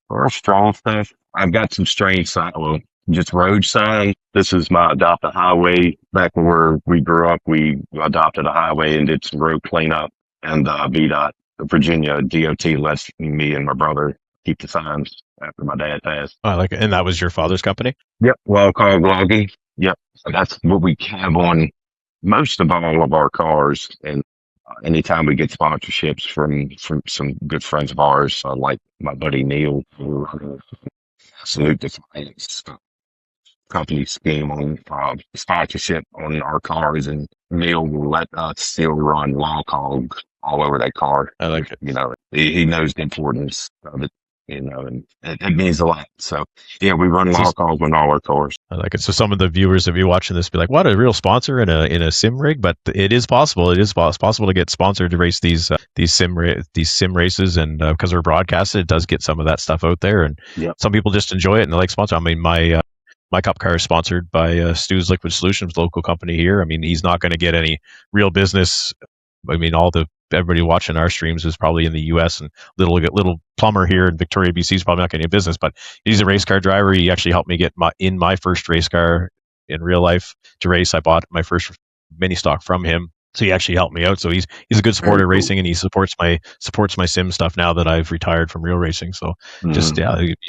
Speaker 2: Or strong stuff. I've got some strange sign, well, just road sign. This is my adopted highway. Back where we grew up, we adopted a highway and did some road cleanup. And VDOT, Virginia DOT, lets me and my brother keep the signs after my dad passed.
Speaker 1: I like it. And that was your father's company?
Speaker 2: Yep. Wild Card Logging. Yep. So that's what we have on most of all of our cars. And anytime we get sponsorships from some good friends of ours, like my buddy Neil, who salute the finance company scheme on sponsorship on our cars, and Neil will let us still run log hog all over that car.
Speaker 1: I like it.
Speaker 2: You know, he knows the importance of it. You know, and it means a lot. So yeah, we run log hog on all our cars.
Speaker 1: I like it. So some of the viewers of you watching this be like, "What, a real sponsor in a sim rig?" But it is possible. It is possible to get sponsored to race these sim races, and because we're broadcasted, it does get some of that stuff out there. And some people just enjoy it and they like sponsor. I mean, my Cup car is sponsored by Stu's Liquid Solutions, local company here. I mean, he's not going to get any real business. I mean, everybody watching our streams is probably in the U.S. and little plumber here in Victoria, BC is probably not getting any business. But he's a race car driver. He actually helped me get my first race car in real life to race. I bought my first mini stock from him, so he actually helped me out. So he's a good supporter of racing, and he supports my sim stuff now that I've retired from real racing. So if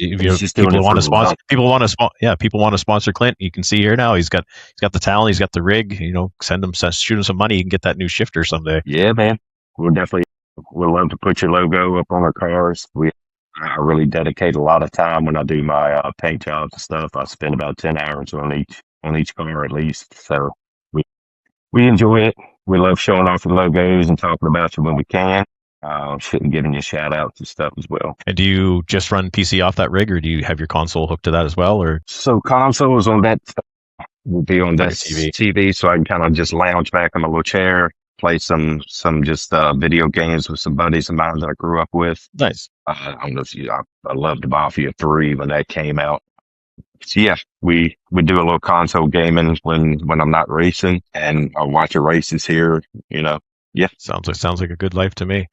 Speaker 1: people want to sponsor Clint, you can see here now he's got the talent, he's got the rig. You know, shoot him some money, you can get that new shifter someday.
Speaker 2: Yeah, man. We'd love to put your logo up on our cars. I really dedicate a lot of time when I do my paint jobs and stuff. I spend about 10 hours on each car at least. So we enjoy it. We love showing off the logos and talking about you when we can. Giving you shout outs and stuff as well.
Speaker 1: And do you just run PC off that rig, or do you have your console hooked to that as well? Or
Speaker 2: so consoles on that will be on that TV, so I can kind of just lounge back in my little chair, play some just video games with some buddies of mine that I grew up with.
Speaker 1: Nice.
Speaker 2: I don't know if I loved Mafia 3 when that came out. So yeah, we do a little console gaming when I'm not racing, and I'll watch the races here. You know, yeah.
Speaker 1: Sounds like a good life to me.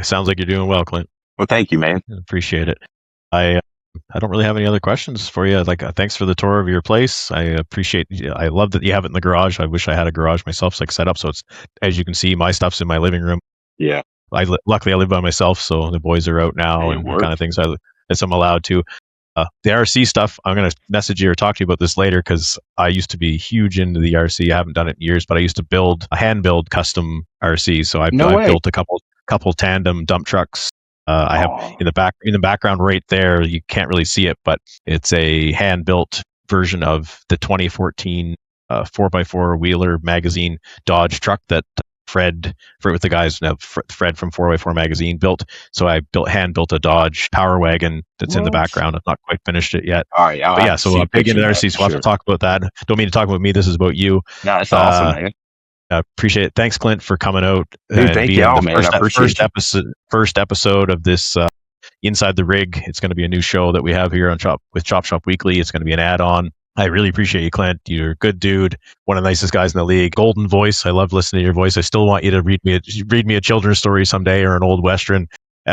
Speaker 1: Sounds like you're doing well, Clint.
Speaker 2: Well, thank you, man.
Speaker 1: Appreciate it. I don't really have any other questions for you. Thanks for the tour of your place. I appreciate. I love that you have it in the garage. I wish I had a garage myself, set up. So it's, as you can see, my stuff's in my living room.
Speaker 2: Yeah.
Speaker 1: Luckily I live by myself, so the boys are out now and kind of things as I'm allowed to. The RC stuff, I'm going to message you or talk to you about this later, because I used to be huge into the RC. I haven't done it in years, but I used to hand build custom RC. So I built a couple tandem dump trucks. I have in the background right there, you can't really see it, but it's a hand built version of the 2014 4x4 Wheeler magazine Dodge truck that Fred with the guys, Fred from 4x4 magazine built. So I hand built a Dodge Power Wagon that's in the background. I've not quite finished it yet.
Speaker 2: All right,
Speaker 1: but yeah, so I'm big into RC, so we'll have to talk about that. Don't mean to talk about me. This is about you.
Speaker 2: No, that's awesome, man.
Speaker 1: Appreciate it. Thanks, Clint, for coming out.
Speaker 2: Dude, thank y'all, man.
Speaker 1: First episode of this Inside the Rig. It's going to be a new show that we have here on Chop Shop Weekly. It's going to be an add-on. I really appreciate you, Clint. You're a good dude, one of the nicest guys in the league. Golden voice. I love listening to your voice. I still want you to read me a children's story someday, or an old Western.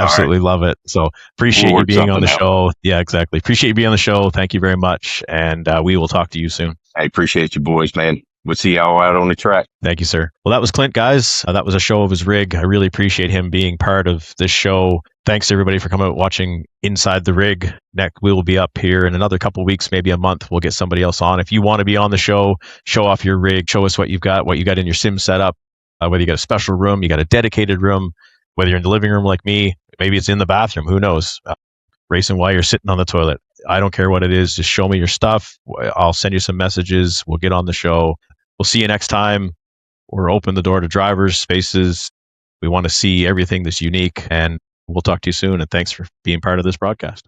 Speaker 1: Absolutely love it. So appreciate
Speaker 2: We'll
Speaker 1: you
Speaker 2: work
Speaker 1: being on
Speaker 2: something
Speaker 1: the
Speaker 2: out.
Speaker 1: show. Yeah, exactly. Appreciate you being on the show. Thank you very much. And we will talk to you soon.
Speaker 2: I appreciate you boys, man. We'll see y'all out on the track.
Speaker 1: Thank you, sir. Well, that was Clint, guys. That was a show of his rig. I really appreciate him being part of this show. Thanks, everybody, for coming out watching Inside the Rig. Next, we will be up here in another couple of weeks, maybe a month. We'll get somebody else on. If you want to be on the show, show off your rig, show us what you've got, what you got in your sim setup, whether you got a special room, you got a dedicated room, whether you're in the living room like me, maybe it's in the bathroom, who knows? Racing while you're sitting on the toilet. I don't care what it is. Just show me your stuff. I'll send you some messages. We'll get on the show. We'll see you next time. We're open the door to drivers, spaces. We want to see everything that's unique, and we'll talk to you soon. And thanks for being part of this broadcast.